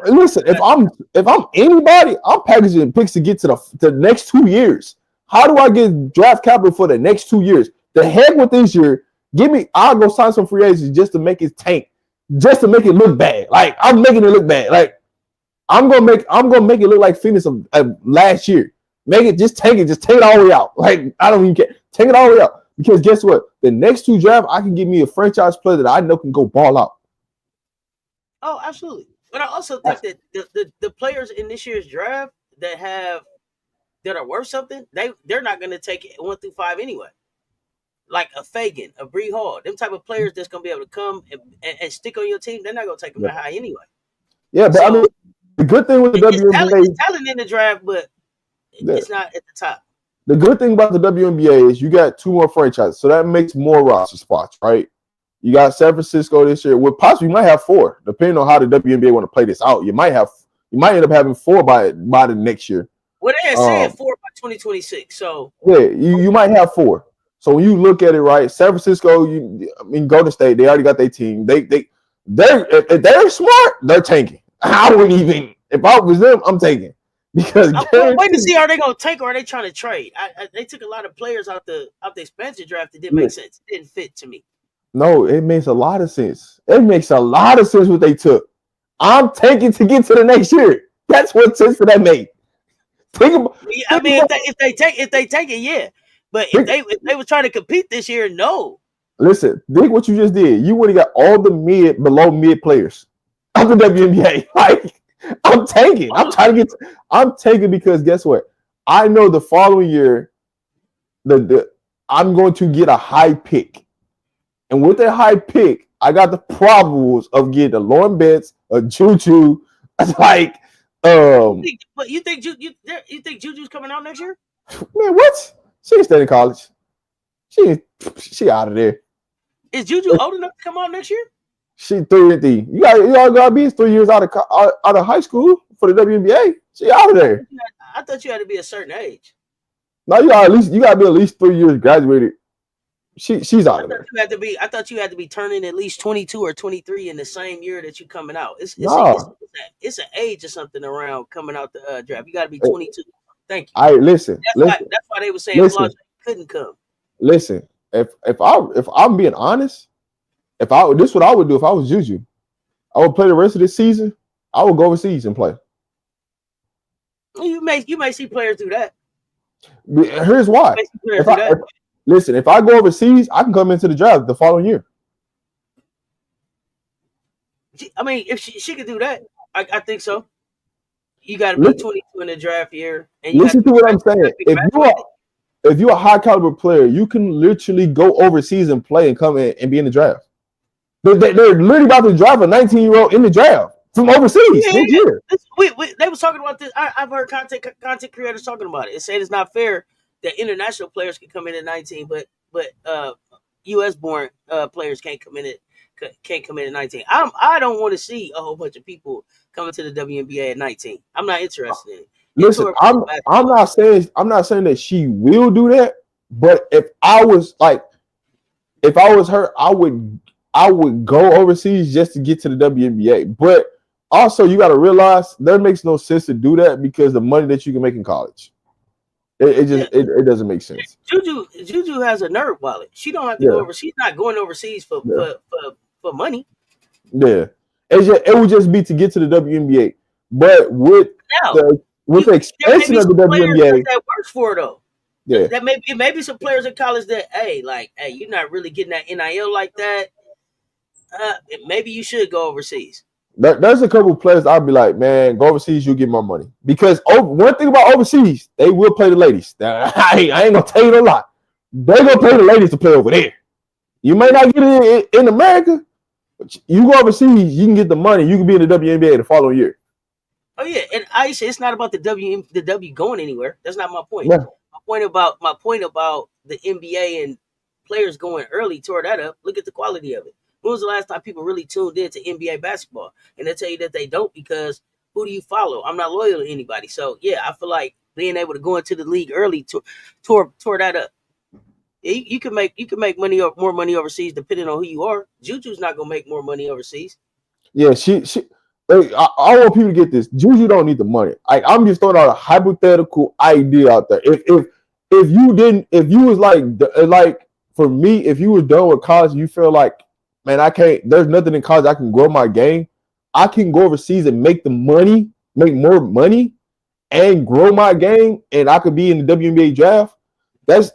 Listen, if I'm anybody, I'm packaging picks to get to the next 2 years. How do I get draft capital for the next 2 years? The heck with this year. I'll go sign some free agents just to make it tank. Just to make it look bad. Like, I'm making it look bad. Like, I'm gonna make it look like Phoenix of last year. Make it just take it all the way out. Like, I don't even care. Take it all the way out. Because guess what? The next 2 drafts, I can give me a franchise player that I know can go ball out. Oh, absolutely. But I also think that the players in this year's draft that are worth something, they're not gonna take it 1 through 5 anyway. Like a Fagan, a Bree Hall, them type of players that's gonna be able to come and stick on your team, they're not gonna take them that high anyway. Yeah, but I mean, the good thing with the WNBA is talent in the draft, but it's not at the top. The good thing about the WNBA is you got 2 more franchises, so that makes more roster spots, right? You got San Francisco this year. Well, possibly you might have 4, depending on how the WNBA want to play this out. You might end up having 4 by the next year. Well, they had said 4 by 2026. So yeah, you might have 4. So when you look at it, right, San Francisco, Golden State, they already got their team. If they're smart, they're tanking. I wouldn't even, if I was them, I'm taking. Because I'm waiting to see, are they going to tank or are they trying to trade? They took a lot of players out the expansion draft that didn't make sense. It didn't fit to me. No, it makes a lot of sense. It makes a lot of sense what they took. I'm taking to get to the next year. That's what sense that made. If they take it, yeah. But if they were trying to compete this year, no. Listen, think what you just did. You would have got all the below mid players of the WNBA. Like, I'm taking. I'm taking because guess what? I know the following year, I'm going to get a high pick, and with that high pick, I got the probables of getting a Lauren Betts, a Juju. Like, but you think Juju's coming out next year? Man, what? She ain't staying in college. She out of there. Is Juju old enough to come out next year? She 3. You all gotta be 3 years out of high school for the WNBA. She out of there. I thought you had to be a certain age. No, you gotta be at least 3 years graduated. She's out of there. I thought you had to be turning at least 22 or 23 in the same year that you coming out. It's an age or something around coming out the draft. You got to be 22. Thank you. Listen. That's why they were saying Florida couldn't come. Listen, if I'm being honest, this is what I would do if I was Juju. I would play the rest of this season. I would go overseas and play. You may see players do that. Here's why. Listen, if I go overseas, I can come into the draft the following year. I mean, if she could do that, I think so. You got to be Listen, 22 in the draft year, and you have listen to to be what I'm saying. graduated. If you're a high caliber player, you can literally go overseas and play and come in and be in the draft. They're literally about to draft a 19-year-old in the draft from overseas Yeah, next yeah. year. They was talking about this. I've heard content creators talking about it. It said it's not fair that international players can come in at 19, but U.S. born players can't come in at 19. I don't want to see a whole bunch of people coming to the WNBA at 19. I'm not interested in it. It's Listen, too I'm I'm basketball. not saying I'm not saying that she will do that, but if I was her, I would go overseas just to get to the WNBA. But also, you got to realize there makes no sense to do that because the money that you can make in college, it Yeah, just it doesn't make sense. Juju has a nerd wallet. She don't have to go Yeah, over. She's not going overseas yeah, for money. yeah. It would just be to get to the WNBA. But Now, the with you the there may expansion be of the some players WNBA, that works for it though. yeah, That maybe some players in college that hey, you're not really getting that NIL like that. Maybe you should go overseas. there's a couple of players I'll be like, man, go overseas, you get more money. Because one thing about overseas, they will play the ladies. I ain't gonna tell you a lot. They gonna pay the ladies to play over there. You may not get it in America, but you go overseas, you can get the money. You can be in the WNBA the following year. Oh yeah, and Aisha, it's not about the W going anywhere. That's not my point. Yeah, My point about the NBA and players going early tore that up. Look at the quality of it. When was the last time people really tuned in to NBA basketball? And they tell you that they don't because who do you follow? I'm not loyal to anybody. So yeah, I feel like being able to go into the league early tore that up. Yeah, you can make money or more money overseas depending on who you are. Juju's not gonna make more money overseas. yeah. She. I want people to get this. Juju don't need the money. I'm just throwing out a hypothetical idea out there. If you was like for me, if you was done with college, you feel like, man, I can't. There's nothing in college I can grow my game. I can go overseas and make the money, make more money, and grow my game, and I could be in the WNBA draft. That's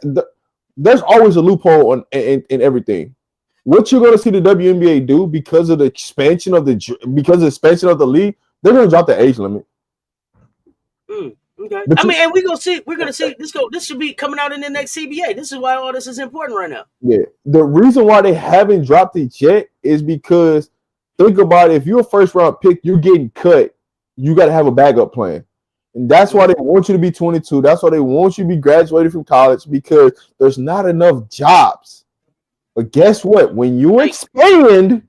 there's always a loophole in everything. What you're going to see the WNBA do because of the expansion of the league, they're going to drop the age limit. Okay. But I mean, and we gonna see. We're gonna see this go. This should be coming out in the next CBA. This is why all this is important right now. yeah, the reason why they haven't dropped it yet is because think about it, if you're a first round pick, you're getting cut. You got to have a backup plan. And that's why they want you to be 22. That's why they want you to be graduated from college because there's not enough jobs. But guess what? When you expand,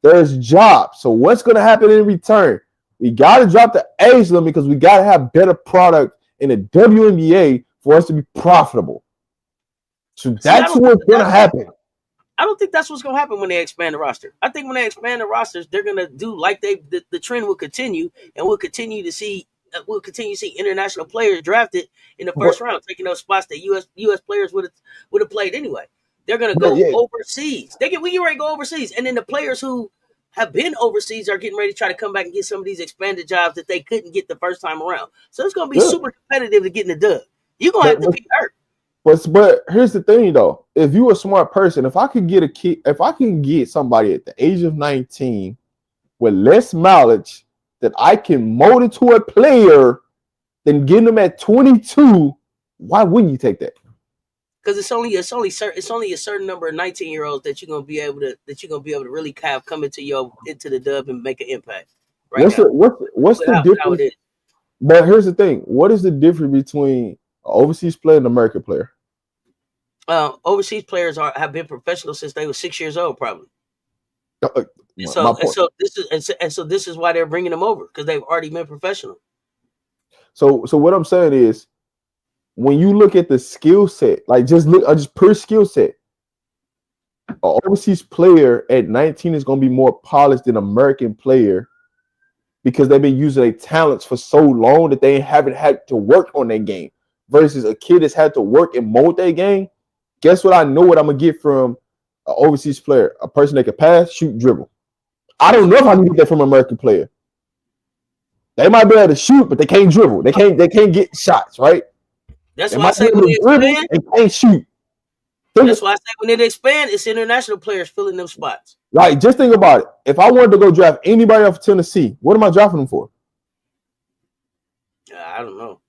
there's jobs. So what's going to happen in return? We got to drop the age limit because we got to have better product in the WNBA for us to be profitable. So that's what's going to happen. I don't think that's what's going to happen when they expand the roster. I think when they expand the rosters, they're going to do like the trend will continue, and we'll continue to see international players drafted in the first round, taking those spots that U.S. players would have played anyway. They're going to go overseas. We get ready to go overseas, and then the players who have been overseas are getting ready to try to come back and get some of these expanded jobs that they couldn't get the first time around. So it's going to be super competitive to get in the dub. You're going to have to be hurt. But here's the thing though, if you're a smart person, if I can get somebody at the age of 19 with less mileage that I can mold into a player than getting them at 22, why wouldn't you take that? Because it's only a certain number of 19-year-olds that you're gonna be able to really have come into the dub and make an impact. Right what's the difference? But here's the thing: what is the difference between an overseas player and an American player? Overseas players have been professional since they were 6 years old, probably. So this is why they're bringing them over because they've already been professional. So what I'm saying is, when you look at the skill set, like just per skill set, an overseas player at 19 is going to be more polished than an American player because they've been using their talents for so long that they haven't had to work on their game. Versus a kid that's had to work and mold their game. Guess what? I know what I'm gonna get from an overseas player, a person that can pass, shoot, dribble. I don't know if I can get that from an American player. They might be able to shoot, but they can't dribble. They can't get shots, right? That's why I say when they can't shoot. Think, That's why I say when it expand, it's international players filling them spots. like, just think about it. If I wanted to go draft anybody off Tennessee, what am I drafting them for? I don't know.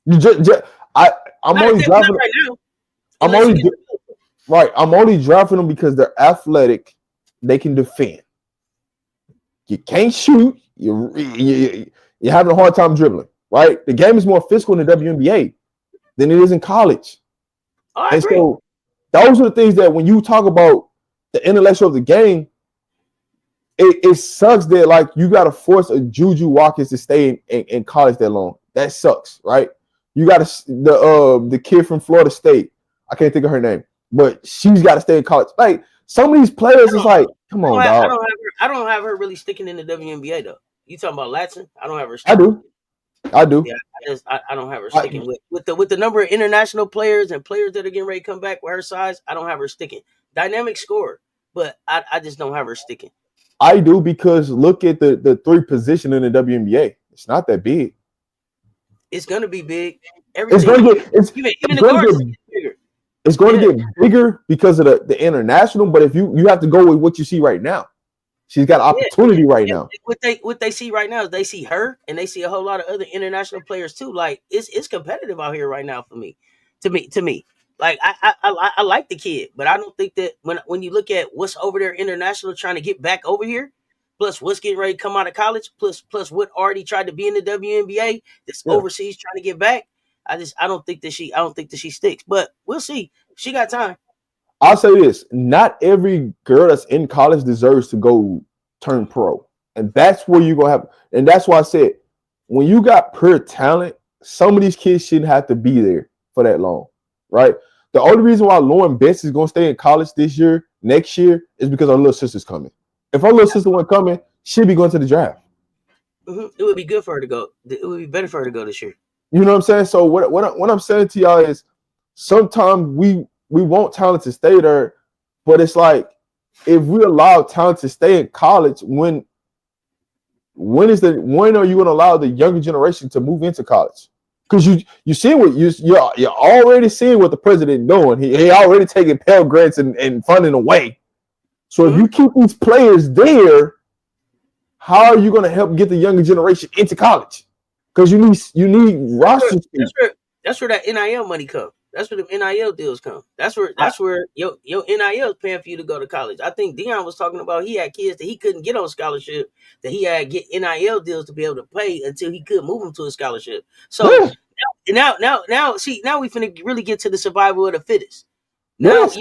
You just I I'm Not, only not drafting. right now, I'm unless you only get. right. I'm only drafting them because they're athletic. They can defend. You can't shoot. You're having a hard time dribbling. Right. The game is more physical in the WNBA than it is in college. Oh, I And agree. so those are the things that when you talk about the intellectual of the game, it sucks that like you got to force a Juju Watkins to stay in college that long. That sucks, right? You got to the kid from Florida State. I can't think of her name, but she's got to stay in college. Like some of these players, it's like, come on, dog. I don't have her really sticking in the WNBA though. You talking about Latson? I don't have her I sticking. do, I do. Yeah, I don't have her I, sticking with the number of international players and players that are getting ready to come back with her size. I don't have her sticking. Dynamic scorer, but I just don't have her sticking. I do because look at the three position in the WNBA. It's not that big. It's gonna be big. It's Everything, going to get even it's the going to guards is get getting bigger. it's going Yeah, to get bigger because of the international. But if you have to go with what you see right now, she's got yeah. opportunity right And now. what they see right now is they see her and they see a whole lot of other international players too. Like it's competitive out here right now for me. To me. Like I like the kid, but I don't think that when you look at what's over there international trying to get back over here, plus what's getting ready to come out of college, plus what already tried to be in the WNBA that's Yeah. overseas trying to get back. I don't think that she sticks. But we'll see. She got time. I'll say this: not every girl that's in college deserves to go turn pro, and that's where you're gonna have. And that's why I said when you got pure talent, some of these kids shouldn't have to be there for that long, right? The only reason why Lauren Betts is gonna stay in college this year, next year, is because our little sister's coming. If our little sister wasn't coming, she'd be going to the draft. It would be good for her to go. It would be better for her to go this year. You know what I'm saying? So what I'm saying to y'all is sometimes we want talent to stay there, but it's like if we allow talent to stay in college, when are you going to allow the younger generation to move into college? Because you see what you're already seeing what the president doing. He already taking Pell Grants and funding away. So if you keep these players there, how are you going to help get the younger generation into college? Because you need roster space. That's where that NIL money comes. That's where the NIL deals come. That's where your NIL is paying for you to go to college. I think Dion was talking about he had kids that he couldn't get on scholarship, that he had to get NIL deals to be able to pay until he could move them to a scholarship. So Yeah, now we finna really get to the survival of the fittest. yes.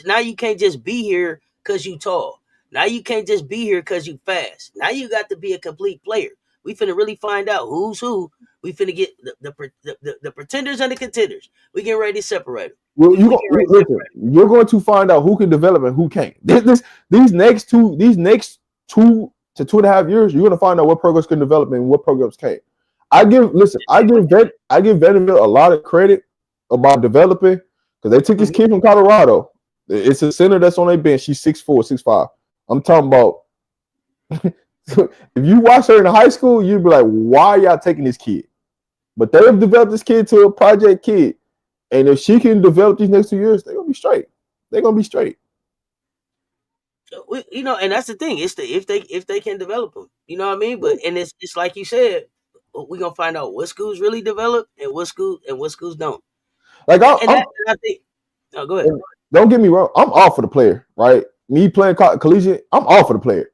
Now you can't just be here because you tall. Now you can't just be here because you fast. Now you got to be a complete player. We finna really find out who's who. We finna get the pretenders and the contenders. We get ready to separate them. Well, We get ready to listen. separate You're going to find out who can develop and who can't. These next 2 to 2.5 years, you're going to find out what programs can develop and what programs can't. I give Vanderbilt a lot of credit about developing because they took them. this kid from Colorado. It's a center that's on their bench. She's 6'4", 6'5". I'm talking about. If you watch her in high school, you'd be like, "Why are y'all taking this kid?" But they have developed this kid to a project kid. And if she can develop these next 2 years, they're gonna be straight. They're gonna be straight. And that's the thing. It's if they can develop them, you know what I mean. But and it's like you said, we're gonna find out what schools really develop and what schools don't. Like And I think. Oh, go ahead. don't get me wrong, I'm all for the player, right? Me playing collegiate, I'm all for the player.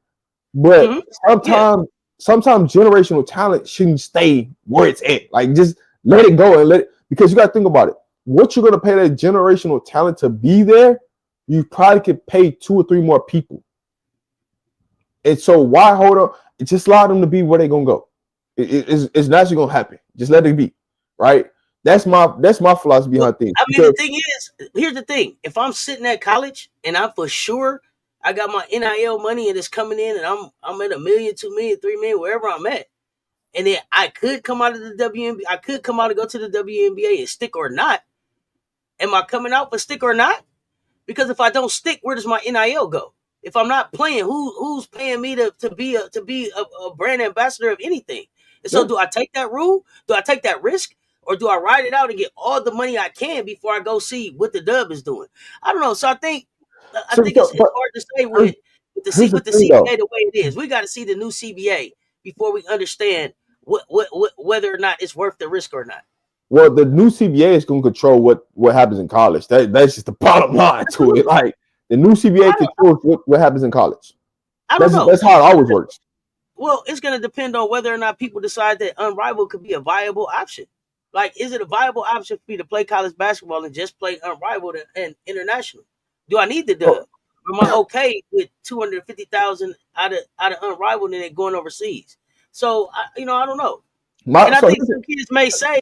But Hmm. Yeah, sometimes generational talent shouldn't stay where it's at. Like just let it go and let it because you got to think about it. What you're gonna pay that generational talent to be there, you probably could pay 2 or 3 more people. And so why hold on? Just allow them to be where they're gonna go. It's naturally gonna happen. Just let it be, right? That's my philosophy well, behind things. I mean, the Because thing is, here's the thing: if I'm sitting at college and I'm for sure I got my NIL money and it's coming in, and I'm at 1 million, 2 million, 3 million, wherever I'm at, and then I could come out of the WNBA, I could come out and go to the WNBA and stick or not. Am I coming out for stick or not? Because if I don't stick, where does my NIL go? If I'm not playing, who's paying me to be a brand ambassador of anything? And so, yeah, do I take that rule? Do I take that risk, or do I ride it out and get all the money I can before I go see what the dub is doing? I don't know. So I think But it's hard to say here's, with the the thing though. CBA the way it is. We got to see the new CBA before we understand whether or not it's worth the risk or not. Well, the new CBA is going to control what happens in college. That's just the bottom line to it. Absolutely. Like the new CBA controls what happens in college. I don't know. That's how it always works. Well, it's going to depend on whether or not people decide that Unrivaled could be a viable option. Like, is it a viable option for me to play college basketball and just play Unrivaled and international? Do I need the dub? So, Or am I okay with 250,000 out of Unrivaled and it going overseas? So, I don't know. my And I so think some kids may say,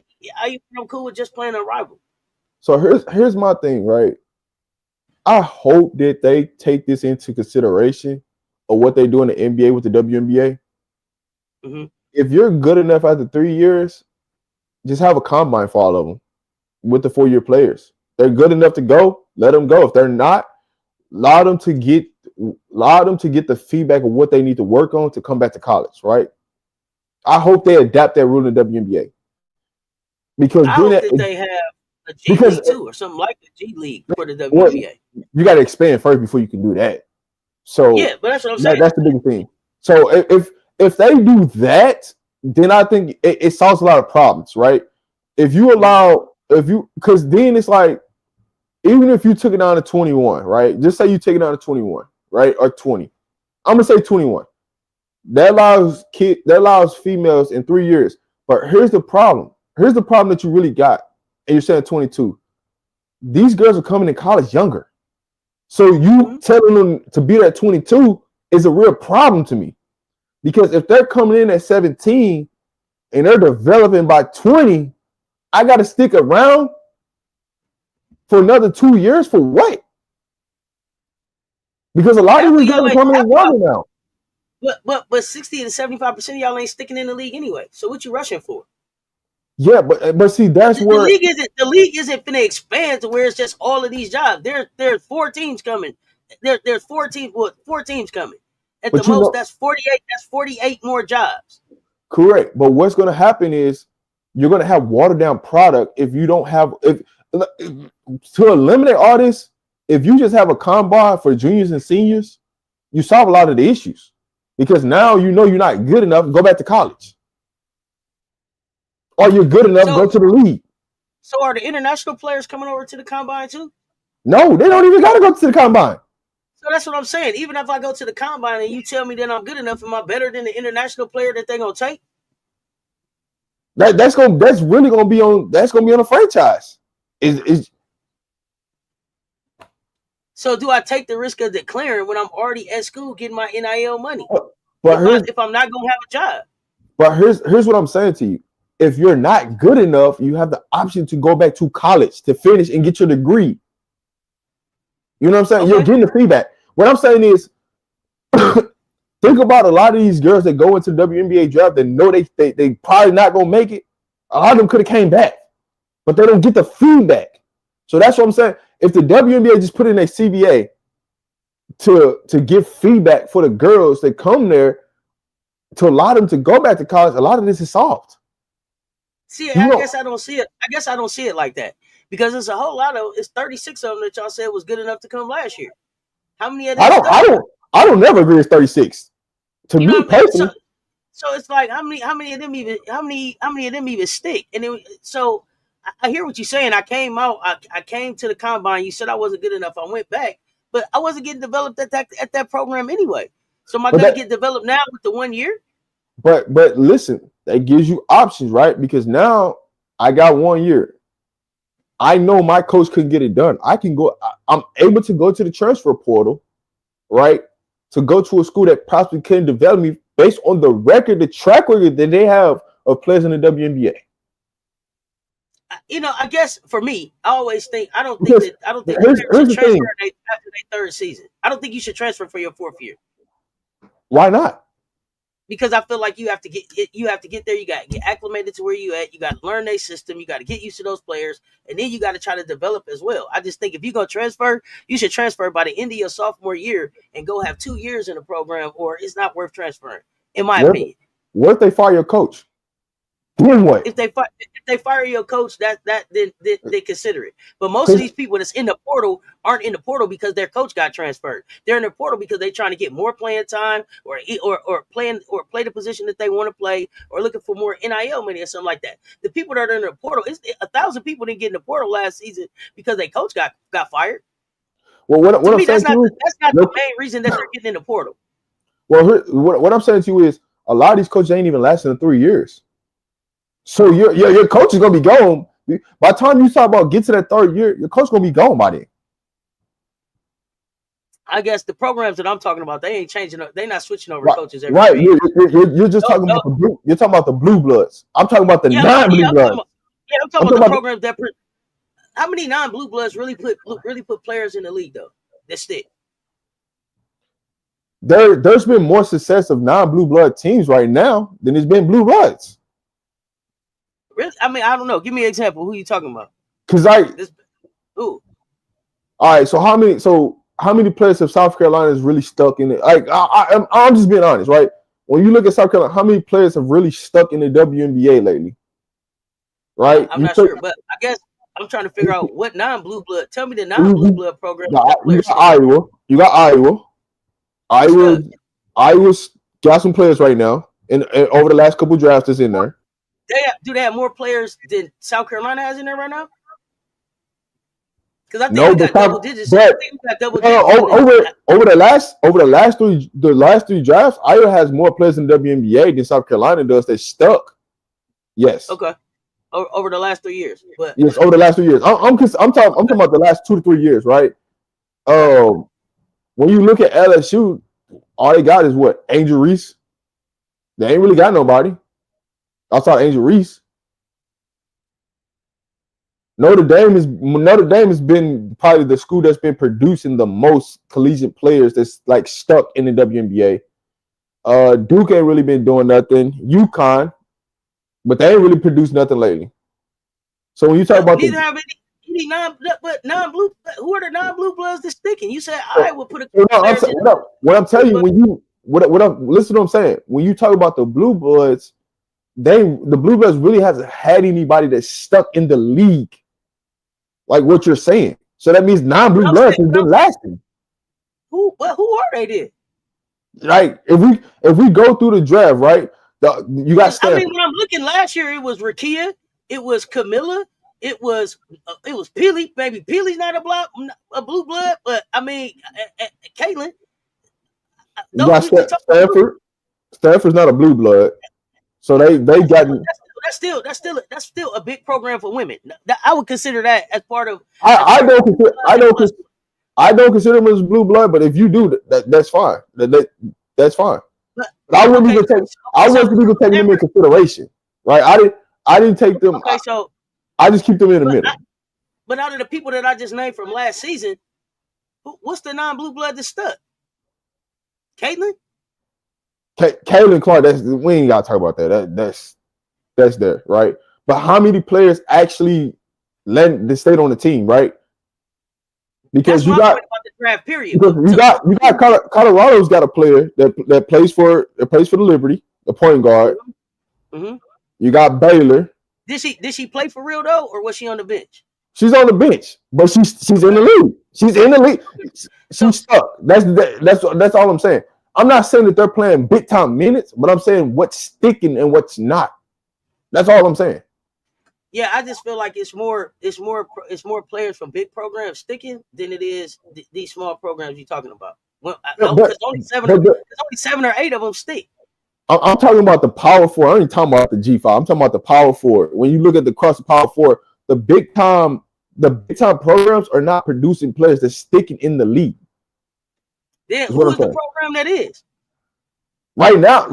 I'm cool with just playing Unrivaled. so here's my thing, right? I hope that they take this into consideration of what they do in the NBA with the WNBA. Mm-hmm. If you're good enough after 3 years, just have a combine for all of them with the 4-year players. They're good enough to go, let them go. If they're not, allow them to get the feedback of what they need to work on to come back to college, right? I hope they adapt that rule in the WNBA because I then hope that they have a G because League too, or something like the G League for the well, WNBA. you got to expand first before you can do that. So Yeah, but that's what I'm saying. that's the big thing. So if they do that, then I think it solves a lot of problems, right? If you allow because then it's like even if you took it down to 21, right? Just say you take it down to 21, right? Or 20. I'm gonna say 21. That allows females in 3 years. But here's the problem. Here's the problem that you really got. And you're saying 22. These girls are coming to college younger. So you telling them to be at 22 is a real problem to me. Because if they're coming in at 17 and they're developing by 20, I got to stick around for another 2 years for what? Because a lot of these guys are coming in younger now. But 60 to 75% of y'all ain't sticking in the league anyway. So what you rushing for? Yeah, but see, that's The where league isn't finna expand to where it's just all of these jobs. There's 4 teams coming. There's 4 teams coming. At the but you most, know, that's 48. That's 48 more jobs. correct. But what's going to happen is you're going to have watered down product if you don't have if to eliminate all this. If you just have a combine for juniors and seniors, you solve a lot of the issues because now you know you're not good enough. Go back to college, or you're good enough. Go to the league. So are the international players coming over to the combine too? No, they don't even got to go to the combine. So that's what I'm saying. Even if I go to the combine and you tell me that I'm good enough, am I better than the international player that they're gonna take? That's really gonna be on a franchise. Is So do I take the risk of declaring when I'm already at school getting my NIL money? But if I'm not gonna have a job. But here's what I'm saying to you. If you're not good enough, you have the option to go back to college to finish and get your degree. You know what I'm saying? Okay. You're getting the feedback. What I'm saying is think about a lot of these girls that go into the WNBA draft that know they probably not gonna make it. A lot of them could have came back, but they don't get the feedback. So that's what I'm saying. If the WNBA just put in a CBA to give feedback for the girls that come there to allow them to go back to college, a lot of this is solved. See, I guess I don't see it. I guess I don't see it like that because there's a whole lot of it's 36 of them that y'all said was good enough to come last year. How many of them? I don't never agree it's 36. To me personally. So it's like how many of them even stick? And then, so I hear what you're saying. I came to the combine. You said I wasn't good enough. I went back, but I wasn't getting developed at that program anyway. So am I going to get developed now with the 1 year? But listen, that gives you options, right? Because now I got 1 year. I know my coach couldn't get it done. I'm able to go to the transfer portal, right? To go to a school that possibly can develop me based on the track record that they have of players in the WNBA. I guess for me, I don't think players should transfer after their 3rd season. I don't think you should transfer for your 4th year. Why not? Because I feel like you have to get there. You got to get acclimated to where you at. You got to learn their system. You got to get used to those players, and then you got to try to develop as well. I just think if you're gonna transfer, you should transfer by the end of your sophomore year and go have 2 years in the program, or it's not worth transferring, in my opinion. What if they fire your coach? Then what? If they fire your coach, then they consider it. But most of these people that's in the portal aren't in the portal because their coach got transferred. They're in the portal because they're trying to get more playing time or play the position that they want to play or looking for more NIL money or something like that. The people that are in the portal, 1,000 people didn't get in the portal last season because their coach got fired. Well, what To I'm me, saying that's to you, not the main reason that they're getting in the portal. well, what I'm saying to you is a lot of these coaches ain't even lasting in 3 years. So your coach is gonna be gone by the time you talk about get to that third year. Your coach is gonna be gone by then. I guess the programs that I'm talking about, they ain't changing. They're not switching over Right, coaches every right. 3 years. You're just talking about the blue. You're talking about the blue bloods. I'm talking about the Yeah, non-blue bloods. I'm talking about the programs that. How many non-blue bloods really put players in the league though? That stick. There's been more success of non-blue blood teams right now than there's been blue bloods. Really? I mean, I don't know. Give me an example. Who are you talking about? Because who? All right. So how many players have South Carolina is really stuck in it? Like I'm just being honest, right? When you look at South Carolina, how many players have really stuck in the WNBA lately? Right? I'm not sure, but I guess I'm trying to figure out what non-blue blood. Tell me the non-blue blood program. You got Iowa. You got Iowa. Iowa's got some players right now, and over the last couple drafts that's in there. Do they have more players than South Carolina has in there right now? Because I think we got double digits. I think we got double digits. Over the last three drafts, Iowa has more players in the WNBA than South Carolina does. They stuck. Yes. Okay. Over the last 3 years, but yes, over the last 3 years. I'm talking about the last 2 to 3 years, right? When you look at LSU, all they got is what? Angel Reese. They ain't really got nobody outside Angel Reese. Notre Dame has been probably the school that's been producing the most collegiate players that's like stuck in the WNBA. Duke ain't really been doing nothing. Yukon, but they ain't really produced nothing lately. So when you talk about have any non-blue, who are the non-blue bloods that's sticking? You said I would put a. What I'm telling you, when you listen to what I'm saying. When you talk about the blue bloods, the blue bloods really hasn't had anybody that's stuck in the league, like what you're saying. So that means non-blue bloods has been lasting. Who are they then? Like if we go through the draft, right? You got Stanford. I mean, when I'm looking last year, it was Rakia, it was Camilla, it was Peely. Maybe Peely's not a blue blood, but I mean, Caitlin. You got Stanford. Stanford's not a blue blood, so they got. That's still a big program for women. I would consider that as part of. I don't consider them as blue blood, but if you do, that's fine. That's fine. But I wouldn't even take. I wasn't even taking them into consideration, right? I didn't take them. Okay, so I just keep them in the middle. But out of the people that I just named from last season, what's the non-blue blood that's stuck? Caitlin? Caitlin Clark. We ain't gotta talk about that. That's there, right? But how many players actually they stayed on the team, right? Because you got about the draft period. You got Colorado's got a player that plays for the Liberty, the point guard. Mm-hmm. You got Baylor. Did she play for real though, or was she on the bench? She's on the bench, but she's in the league. She's in the league. She's stuck. That's all I'm saying. I'm not saying that they're playing big time minutes, but I'm saying what's sticking and what's not. That's all I'm saying. Yeah, I just feel like it's more players from big programs sticking than it is these small programs you're talking about. Well, because only 7 or 8 of them stick. I'm talking about the Power Four. I ain't talking about the G5. I'm talking about the Power Four. When you look at the cross the Power Four, the big time programs are not producing players that's sticking in the league. Then who is the program that is? Right now,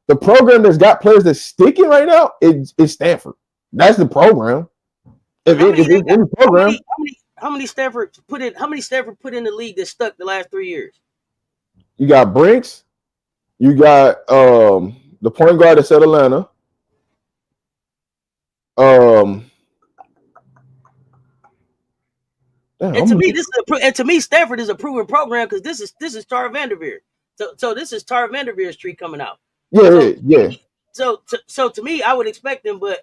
the program that's got players that's sticking right now is Stanford. That's the program. How many Stanford put in the league that stuck the last 3 years? You got Brinks. You got the point guard that's at Atlanta. And to me, Stanford is a proven program because this is Tar Vanderveer. So this is Tar Vanderveer's tree coming out. Yeah. So to me, I would expect them, but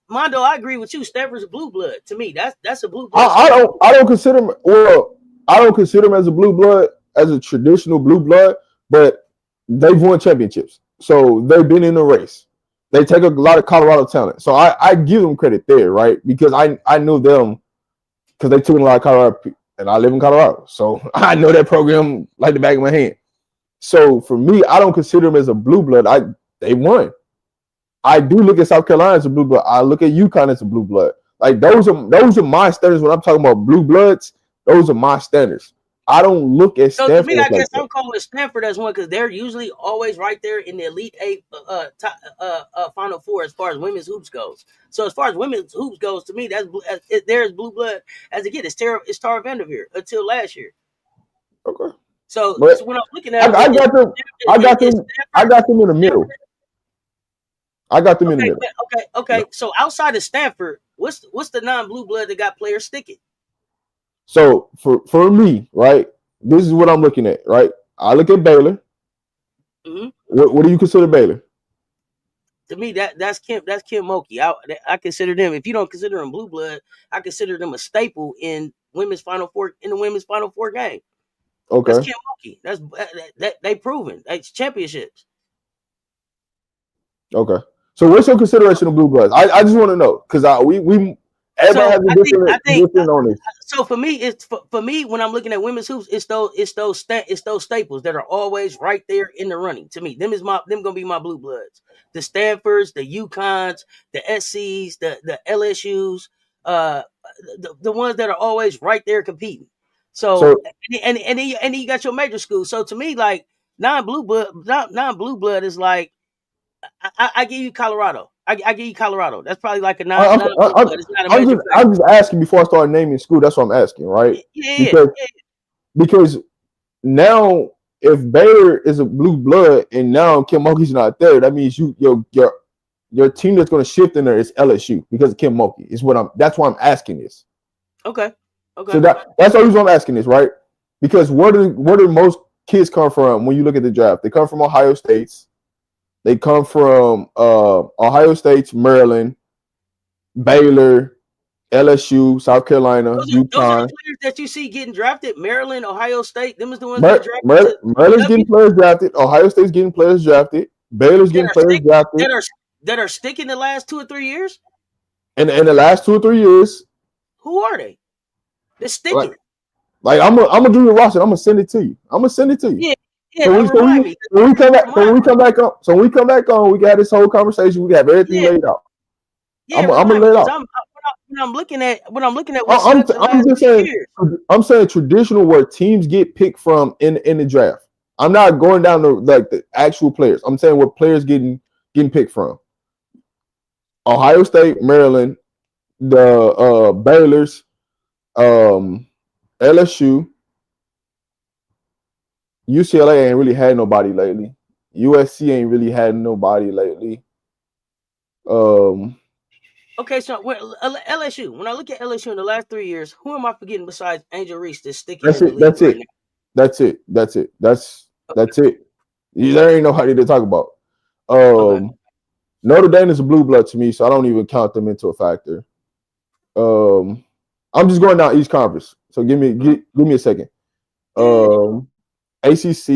Mondo, I agree with you. Stanford's a blue blood. To me, that's a blue blood I school. don't consider him. Well, I don't consider him as a blue blood, as a traditional blue blood, but they've won championships, so they've been in the race. They take a lot of Colorado talent, so I give them credit there, right? Because I knew them because they took in a lot of Colorado, and I live in Colorado, so I know that program like the back of my hand. So for me, I don't consider them as a blue blood. They won. I do look at South Carolina as a blue blood. I look at Yukon as a blue blood. Like those are my standards when I'm talking about blue bloods. Those are my standards. I don't look at So to me, Stanford I like guess that. I'm calling Stanford as one because they're usually always right there in the Elite Eight, Final Four as far as women's hoops goes. So as far as women's hoops goes, to me, there's blue blood as again. It's Tara Vanderveer until last year. Okay, So but when I'm looking at I, them, I got them. I got is them. I Stanford. got them in the middle. Stanford. I got them in the Okay, middle. okay. So outside of Stanford, what's the non-blue blood that got players sticking? So for me, right, this is what I'm looking at. Right, I look at Baylor. Mm-hmm. What do you consider Baylor? To me, that's Kim Mulkey. I consider them. If you don't consider them blue blood, I consider them a staple in the women's Final Four game. That's Okay. Kim Mulkey. That they proven. That's championships. Okay. So what's your consideration of blue bloods? I just want to know because we everybody So has a I think different on this. so for me, it's for me when I'm looking at women's hoops, it's those staples that are always right there in the running. To me, them gonna be my blue bloods. The Stanfords, the Yukons, the SCs, the LSUs, uh, the ones that are always right there competing. So So and then you got your major schools. So to me, like non blue blood is like I give you Colorado. I give you Colorado. That's probably like a I, non blue I, blood. It's not a I'm major just factor. asking before I start naming school. That's what I'm asking, right? Yeah, yeah, Because yeah. because now if Baylor is a blue blood and now Kim Mulkey's not there, that means your team that's going to shift in there is LSU because of Kim Mulkey. Is what I'm. That's why I'm asking this. Okay, So okay. that's the reason I'm asking this, right? Because where do most kids come from when you look at the draft? They come from Ohio State's. They come from Ohio State's, Maryland, Baylor, LSU, South Carolina, Those are the Yukon. players that you see getting drafted. Maryland, Ohio State. Them is the ones getting drafted to Maryland's W getting players drafted. Ohio State's getting players drafted. Baylor's that getting are players stick drafted. that are sticking the last 2 or 3 years. And in the last 2 or 3 years, Who are they? They're like sticking. I'm gonna do the roster. I'm gonna send it to you. I'm gonna send it to you. Yeah, yeah. So we so Remind we me. so we come back so Remind when we me. come back on so when we come back on, we got this whole conversation. We have everything Yeah, laid out. yeah. I'm gonna Remind me lay it because out. when I'm looking at what's stuck the I'm last just few saying. years. I'm saying traditional where teams get picked from in the draft. I'm not going down to like the actual players. I'm saying where players getting picked from. Ohio State, Maryland, the Baylor's, LSU, UCLA ain't really had nobody lately. USC ain't really had nobody lately. Um, Okay, so LSU. When I look at LSU in the last 3 years, who am I forgetting besides Angel Reese that's sticking that's in the it. league That's right it. That's it. That's it. That's it. There ain't nobody to talk about. now? Okay. Notre Dame is a blue blood to me, so I don't even count them into a factor. Um, I'm just going down East Conference. So give me a second. Yeah. ACC,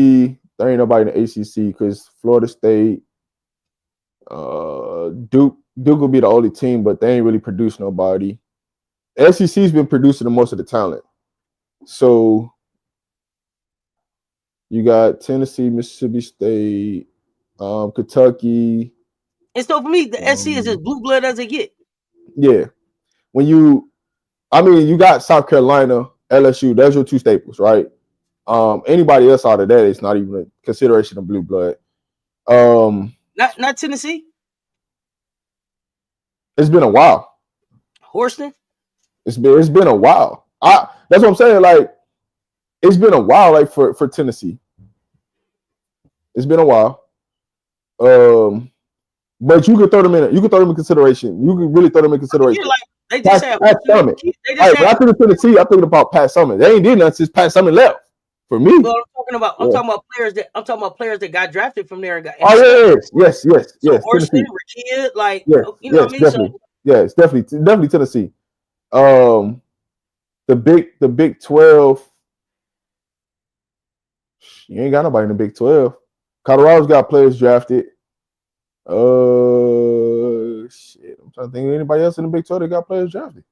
there ain't nobody in the ACC because Florida State, Duke will be the only team, but they ain't really produced nobody. SEC's been producing the most of the talent. So you got Tennessee, Mississippi State, Kentucky. And so for me, the SC is as blue blood as they get. Yeah. You got South Carolina, LSU. There's your two staples, right? Anybody else out of that is not even a consideration of blue blood. Not Tennessee. It's been a while. Houston. It's been a while. That's what I'm saying. Like it's been a while. Like for Tennessee, it's been a while. But you could throw them in. You could throw them in consideration. You could really throw them in Yeah, consideration. like they just had Pat Houston. Summit. They All just right, when had I think of Tennessee, I think about Pat Summit. They ain't did nothing since Pat Summit left. For me, Well, I'm yeah. talking about players that got drafted from there and got and Oh stayed. yeah, So yes. Orson, Tennessee. Rakid, like Yes, you know what yes, I mean. So definitely. Yes, definitely Tennessee. Um, the Big 12. You ain't got nobody in the Big 12. Colorado's got players drafted. Shit. I'm trying to think of anybody else in the Big 12 that got players drafted.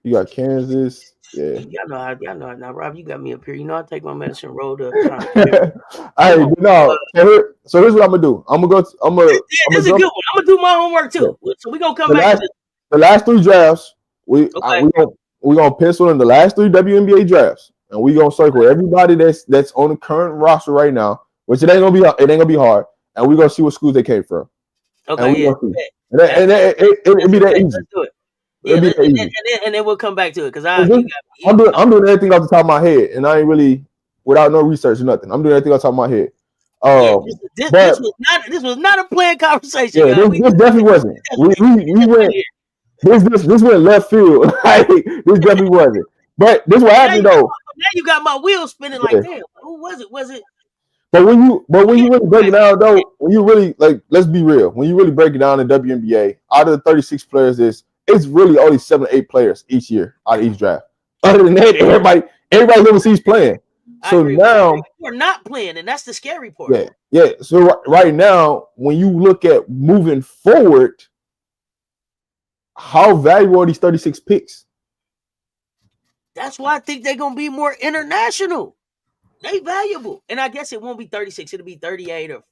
You got Kansas. Yeah. Now, Rob, you got me up here. You know, I take my medicine, rolled up, trying to remember. Hey, Hold on. no. So here's what I'm gonna do. Yeah, I'm this gonna is a jump. good one. I'm gonna do my homework Yeah. too. So we gonna come The back to last this. the last three drafts, we I, Okay. we gonna pencil in the last three WNBA drafts, and we gonna circle everybody that's on the current roster right now, which it ain't gonna be hard, and we gonna see what schools they came from, and we Okay. Yeah. gonna see, Bet. and, that, That's and that, it'll that's be a that bet. easy. Let's do it. It'll Yeah. be that easy. And then we'll come back to it because So you this, got I'm you. doing I'm doing everything off the top of my head, and I ain't really without no research or nothing. I'm doing everything off the top of my head. Yeah. But This was not a planned conversation, yeah, y'all. this definitely wasn't. We Just went went here. this went left field. Like, this definitely wasn't. But this what Now happened though. you got my wheels spinning. Like, Yeah. damn, who was it? Was it? But when you really break Right. it down though, when you really like, let's be real. When you really break it down in WNBA, out of the 36 players, it's really only 7 or 8 players each year out of each draft. Other than that, everybody lives sees playing. I So agree with you. now, We're not playing, and that's the scary part. yeah. So right now, when you look at moving forward, how valuable are these 36 picks? That's why I think they're gonna be more international. They valuable, and I guess it won't be 36. It'll be 38 or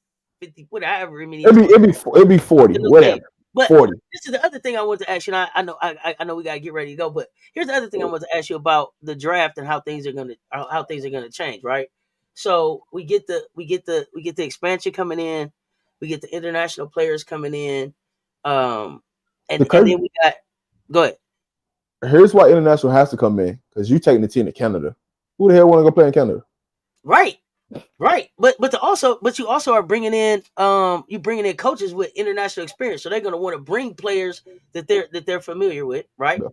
50, whatever many It'd it's be going to it'd be 40, the new game. whatever. But 40. this is the other thing I want to ask you. And I know we gotta get ready to go. But here's the other thing I want to ask you about the draft and how things are gonna change. Right. So we get the expansion coming in. We get the international players coming in. Um, The and crazy, then we got go ahead. here's why international has to come in, because you taking the team to Canada. Who the hell want to go play in Canada? Right. Right, but you also are bringing in you bringing in coaches with international experience, so they're going to want to bring players that they're familiar with, right? Yeah.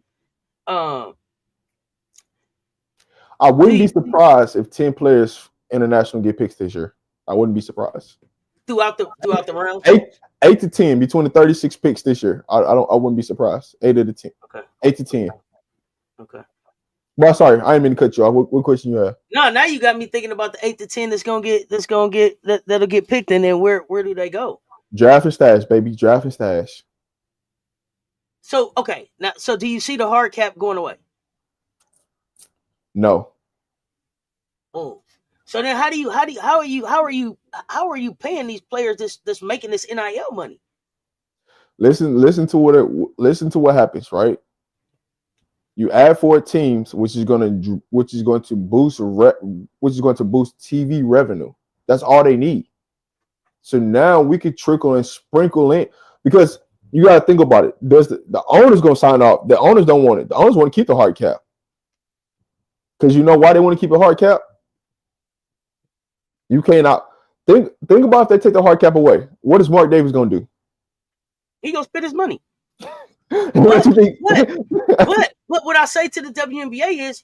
Um, I do wouldn't you, be surprised if 10 players international get picked this year. I wouldn't be surprised. throughout the rounds? Eight to 10 between the 36 picks this year. I wouldn't be surprised. 8 of the 10. Okay, 8 to 10. okay. Well, sorry, I didn't mean to cut you off. What question you have? No, now you got me thinking about the 8 to 10 that'll get picked, and then where do they go? Draft and stash, baby. Draft and stash. So okay, now so do you see the hard cap going away? No. Oh, so then how are you paying these players this making this NIL money? Listen to what happens, right? You add 4 teams, which is going to boost TV revenue. That's all they need. So now we could trickle and sprinkle in, because you got to think about it. Does the owners going to sign off? The owners don't want it. The owners want to keep the hard cap, because you know why they want to keep a hard cap. You cannot think about if they take the hard cap away. What is Mark Davis going to do? He gonna spend his money. What you think? But what I say to the WNBA is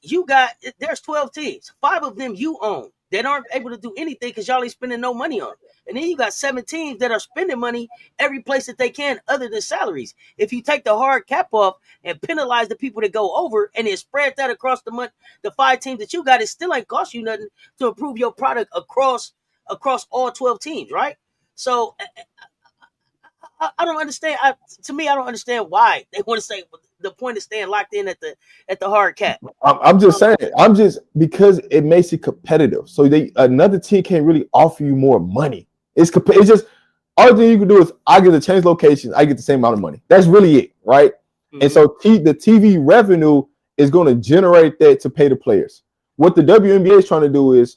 there's 12 teams. 5 of them you own that aren't able to do anything because y'all ain't spending no money on. And then you got 7 teams that are spending money every place that they can other than salaries. If you take the hard cap off and penalize the people that go over and then spread that across the 5 teams that you got, it still ain't cost you nothing to improve your product across all 12 teams, right? So I don't understand. To me, I don't understand why they want to say the point is staying locked in at the hard cap. I'm just saying. I'm just because it makes it competitive. So another team can't really offer you more money. It's just all thing you can do is I get to change locations. I get the same amount of money. That's really it, right? Mm-hmm. And so the TV revenue is going to generate that to pay the players. What the WNBA is trying to do is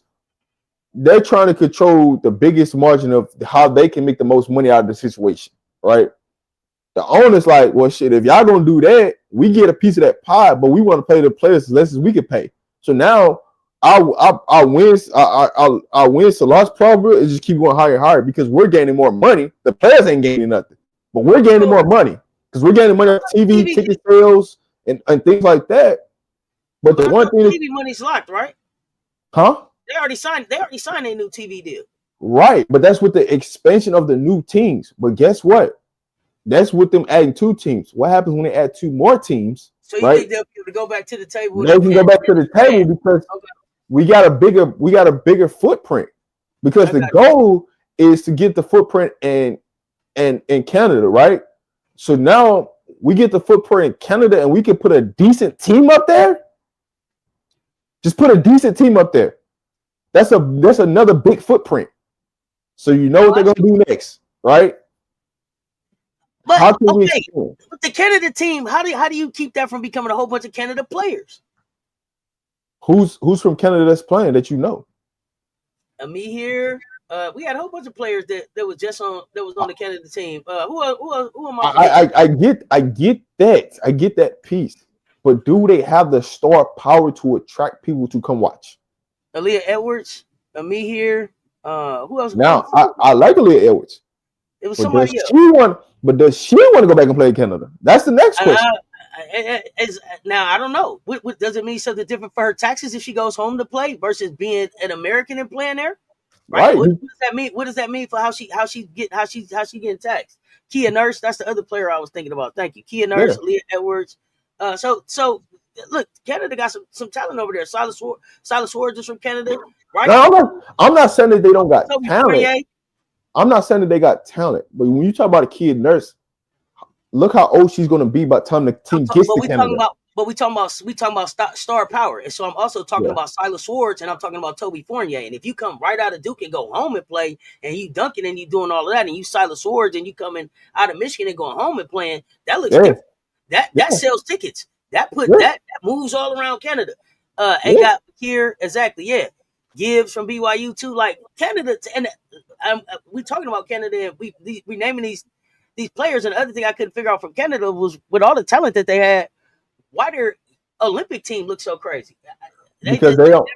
they're trying to control the biggest margin of how they can make the most money out of the situation, right? The owner's like, well, shit, if y'all gonna do that, we get a piece of that pie, but we want to pay the players as less as we can pay. So now our wins to loss probability is just keep going higher and higher because we're gaining more money. The players ain't gaining nothing, but we're gaining more money because we're gaining money on TV, ticket sales, and things like that. But But the I one thought thing is, TV money's locked, right? huh? They already signed. They already signed a new TV deal. Right. But that's with the expansion of the new teams. But guess what? That's with them adding two teams. What happens when they add two more teams, So you right? think they'll be able to go back to the table They can go back to the table because Okay, we got a bigger footprint. Because I the got goal is to get the footprint in Canada, right? So now we get the footprint in Canada and we can put a decent team up there. Just put a decent team up there. That's another big footprint. So you know what they're gonna do next, right? But How can we okay, expand? with the Canada team, how do you keep that from becoming a whole bunch of Canada players? Who's from Canada that's playing that you know? Me here. We had a whole bunch of players that was just on that was on the Canada team. Who am I forgetting? I get that piece, but do they have the star power to attract people to come watch? Aaliyah Edwards. Me here. Who else? Now I like Aaliyah Edwards, It was but does somebody else. she want? But does she want to go back and play in Canada? That's the next question. Now I don't know. What does it mean something different for her taxes if she goes home to play versus being an American and playing there? Right? Right? What does that mean? What does that mean for how she getting taxed? Kia Nurse, that's the other player I was thinking about. Thank you, Kia Yeah. Nurse, Leah Edwards. So look, Canada got some talent over there. Silas Swords is from Canada, right? No, I'm not saying that they don't got Toby talent. Fournier. I'm not saying that they got talent, but when you talk about a kid nurse, look how old she's going to be by the time the team gets to Canada. We talking about star power, and so I'm also talking Yeah. about Silas Swords, and I'm talking about Toby Fournier. And if you come right out of Duke and go home and play, and you dunking and you doing all of that, and you Silas Swords and you coming out of Michigan and going home and playing, that looks Yeah. different. That Yeah. sells tickets. That Yeah. moves all around Canada. Yeah. Got here exactly, yeah. Gibbs from BYU too, like Canada, and we talking about Canada, and we naming these players. And the other thing I couldn't figure out from Canada was with all the talent that they had, why their Olympic team looks so crazy. Because they don't.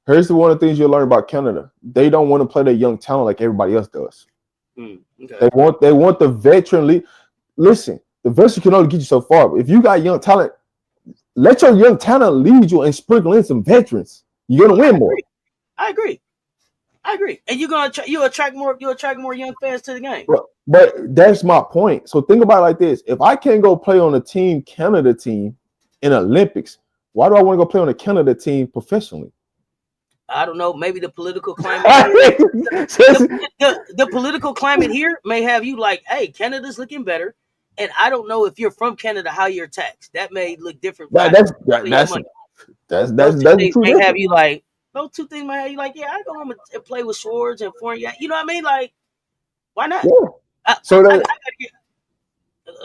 Here's one of the things you'll learn about Canada. They don't want to play their young talent like everybody else does. Okay. They want the veteran lead. Listen, the veteran can only get you so far. But if you got young talent, let your young talent lead you and sprinkle in some veterans. You're gonna win more. I agree. And you're gonna you attract more young fans to the game. But that's my point. So think about it like this: if I can't go play on a team Canada team in Olympics, why do I want to go play on a Canada team professionally? I don't know. Maybe the political climate. the political climate here may have you like, hey, Canada's looking better, and I don't know if you're from Canada how you're taxed. That may look different. That's may have you like. Those two things might have you like, yeah, I go home and play with Swords and Fournier. You know what I mean? Like, why not? Yeah.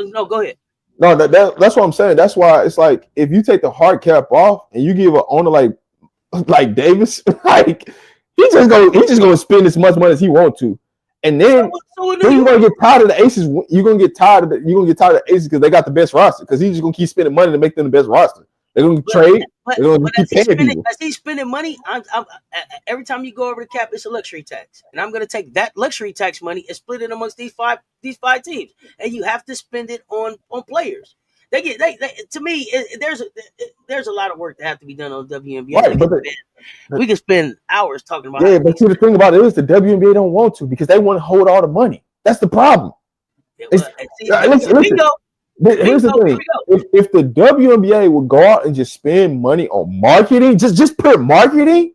No, go ahead. No, that's what I'm saying. That's why it's like if you take the hard cap off and you give an owner like Davis, like he's just gonna spend as much money as he wants to, and then you're gonna get tired of the Aces. You're gonna get tired of the Aces because they got the best roster. Because he's just gonna keep spending money to make them the best roster. They're gonna trade. They're gonna keep paying people. As he's spending money, every time you go over the cap, it's a luxury tax, and I'm gonna take that luxury tax money and split it amongst these five teams, and you have to spend it on players. They to me, there's a lot of work that have to be done on WNBA. Right, we can spend hours talking about. Yeah, but see, the thing about it is the WNBA don't want to because they want to hold all the money. That's the problem. Here's the thing: if the WNBA would go out and just spend money on marketing, just put marketing,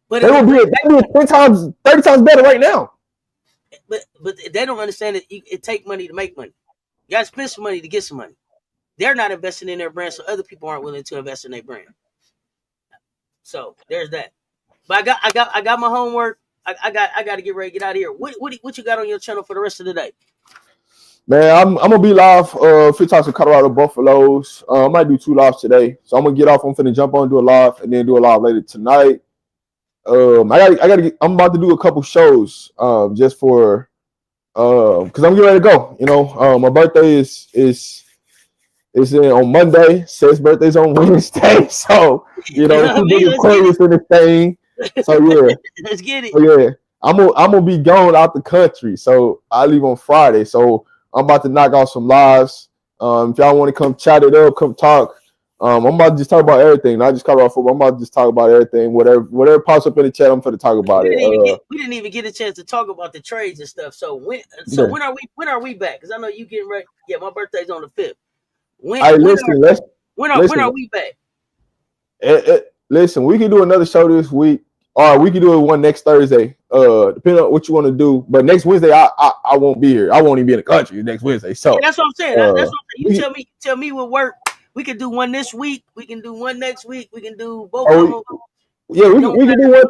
but they would be 30 times better right now. But they don't understand that it take money to make money. You got to spend some money to get some money. They're not investing in their brand, so other people aren't willing to invest in their brand. So there's that. But I got my homework. I got to get ready to get out of here. What you got on your channel for the rest of the day? Man, I'm gonna be live. Free talks of Colorado Buffaloes. I might do 2 lives today, so I'm gonna get off. I'm finna jump on, do a live, and then do a live later tonight. I'm about to do a couple shows. Just for because I'm getting ready to go. You know, my birthday is on Monday. Cess birthday's on Wednesday, so you know, two big Aquarius in this thing. So yeah, let's get it. So, yeah, I'm gonna be gone out the country, so I leave on Friday. So I'm about to knock out some lives. If y'all want to come chat it up, come talk. I'm about to just talk about everything. Not just talk about football. I'm about to just talk about everything. Whatever pops up in the chat, I'm going to talk about it. We didn't even get a chance to talk about the trades and stuff. So Yeah. when are we back? Because I know you getting ready. Yeah, my birthday's on the 5th. When Hey, when listen. Let's when listen. are we back? Listen. We can do another show this week, or we can do it one next Thursday. Depending on what you want to do. But next Wednesday, I won't be here. I won't even be in the country next Wednesday. Yeah, So, that's what I'm saying. That's what uh, I'm saying. You we tell me what work. We can do one this week. We can do one next week. We can do both of oh, them. yeah, It don't we can do matter. one.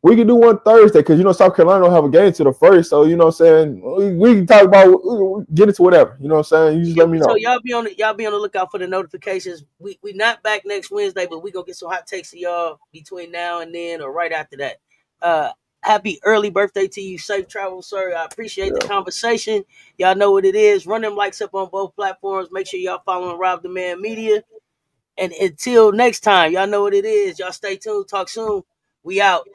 We can do one Thursday because South Carolina don't have a game to the first, so you know what I'm saying. We can talk about get into whatever. You know what I'm saying. You just Yeah, let me so know. y'all be on the lookout for the notifications. We not back next Wednesday, but we gonna get some hot takes to y'all between now and then or right after that. Uh Happy early birthday to you. Safe travel, sir. I appreciate the Yeah. conversation. Y'all know what it is. Run them likes up on both platforms. Make sure y'all following Rob the Man Media. And until next time, y'all know what it is. Y'all stay tuned. Talk soon. We out.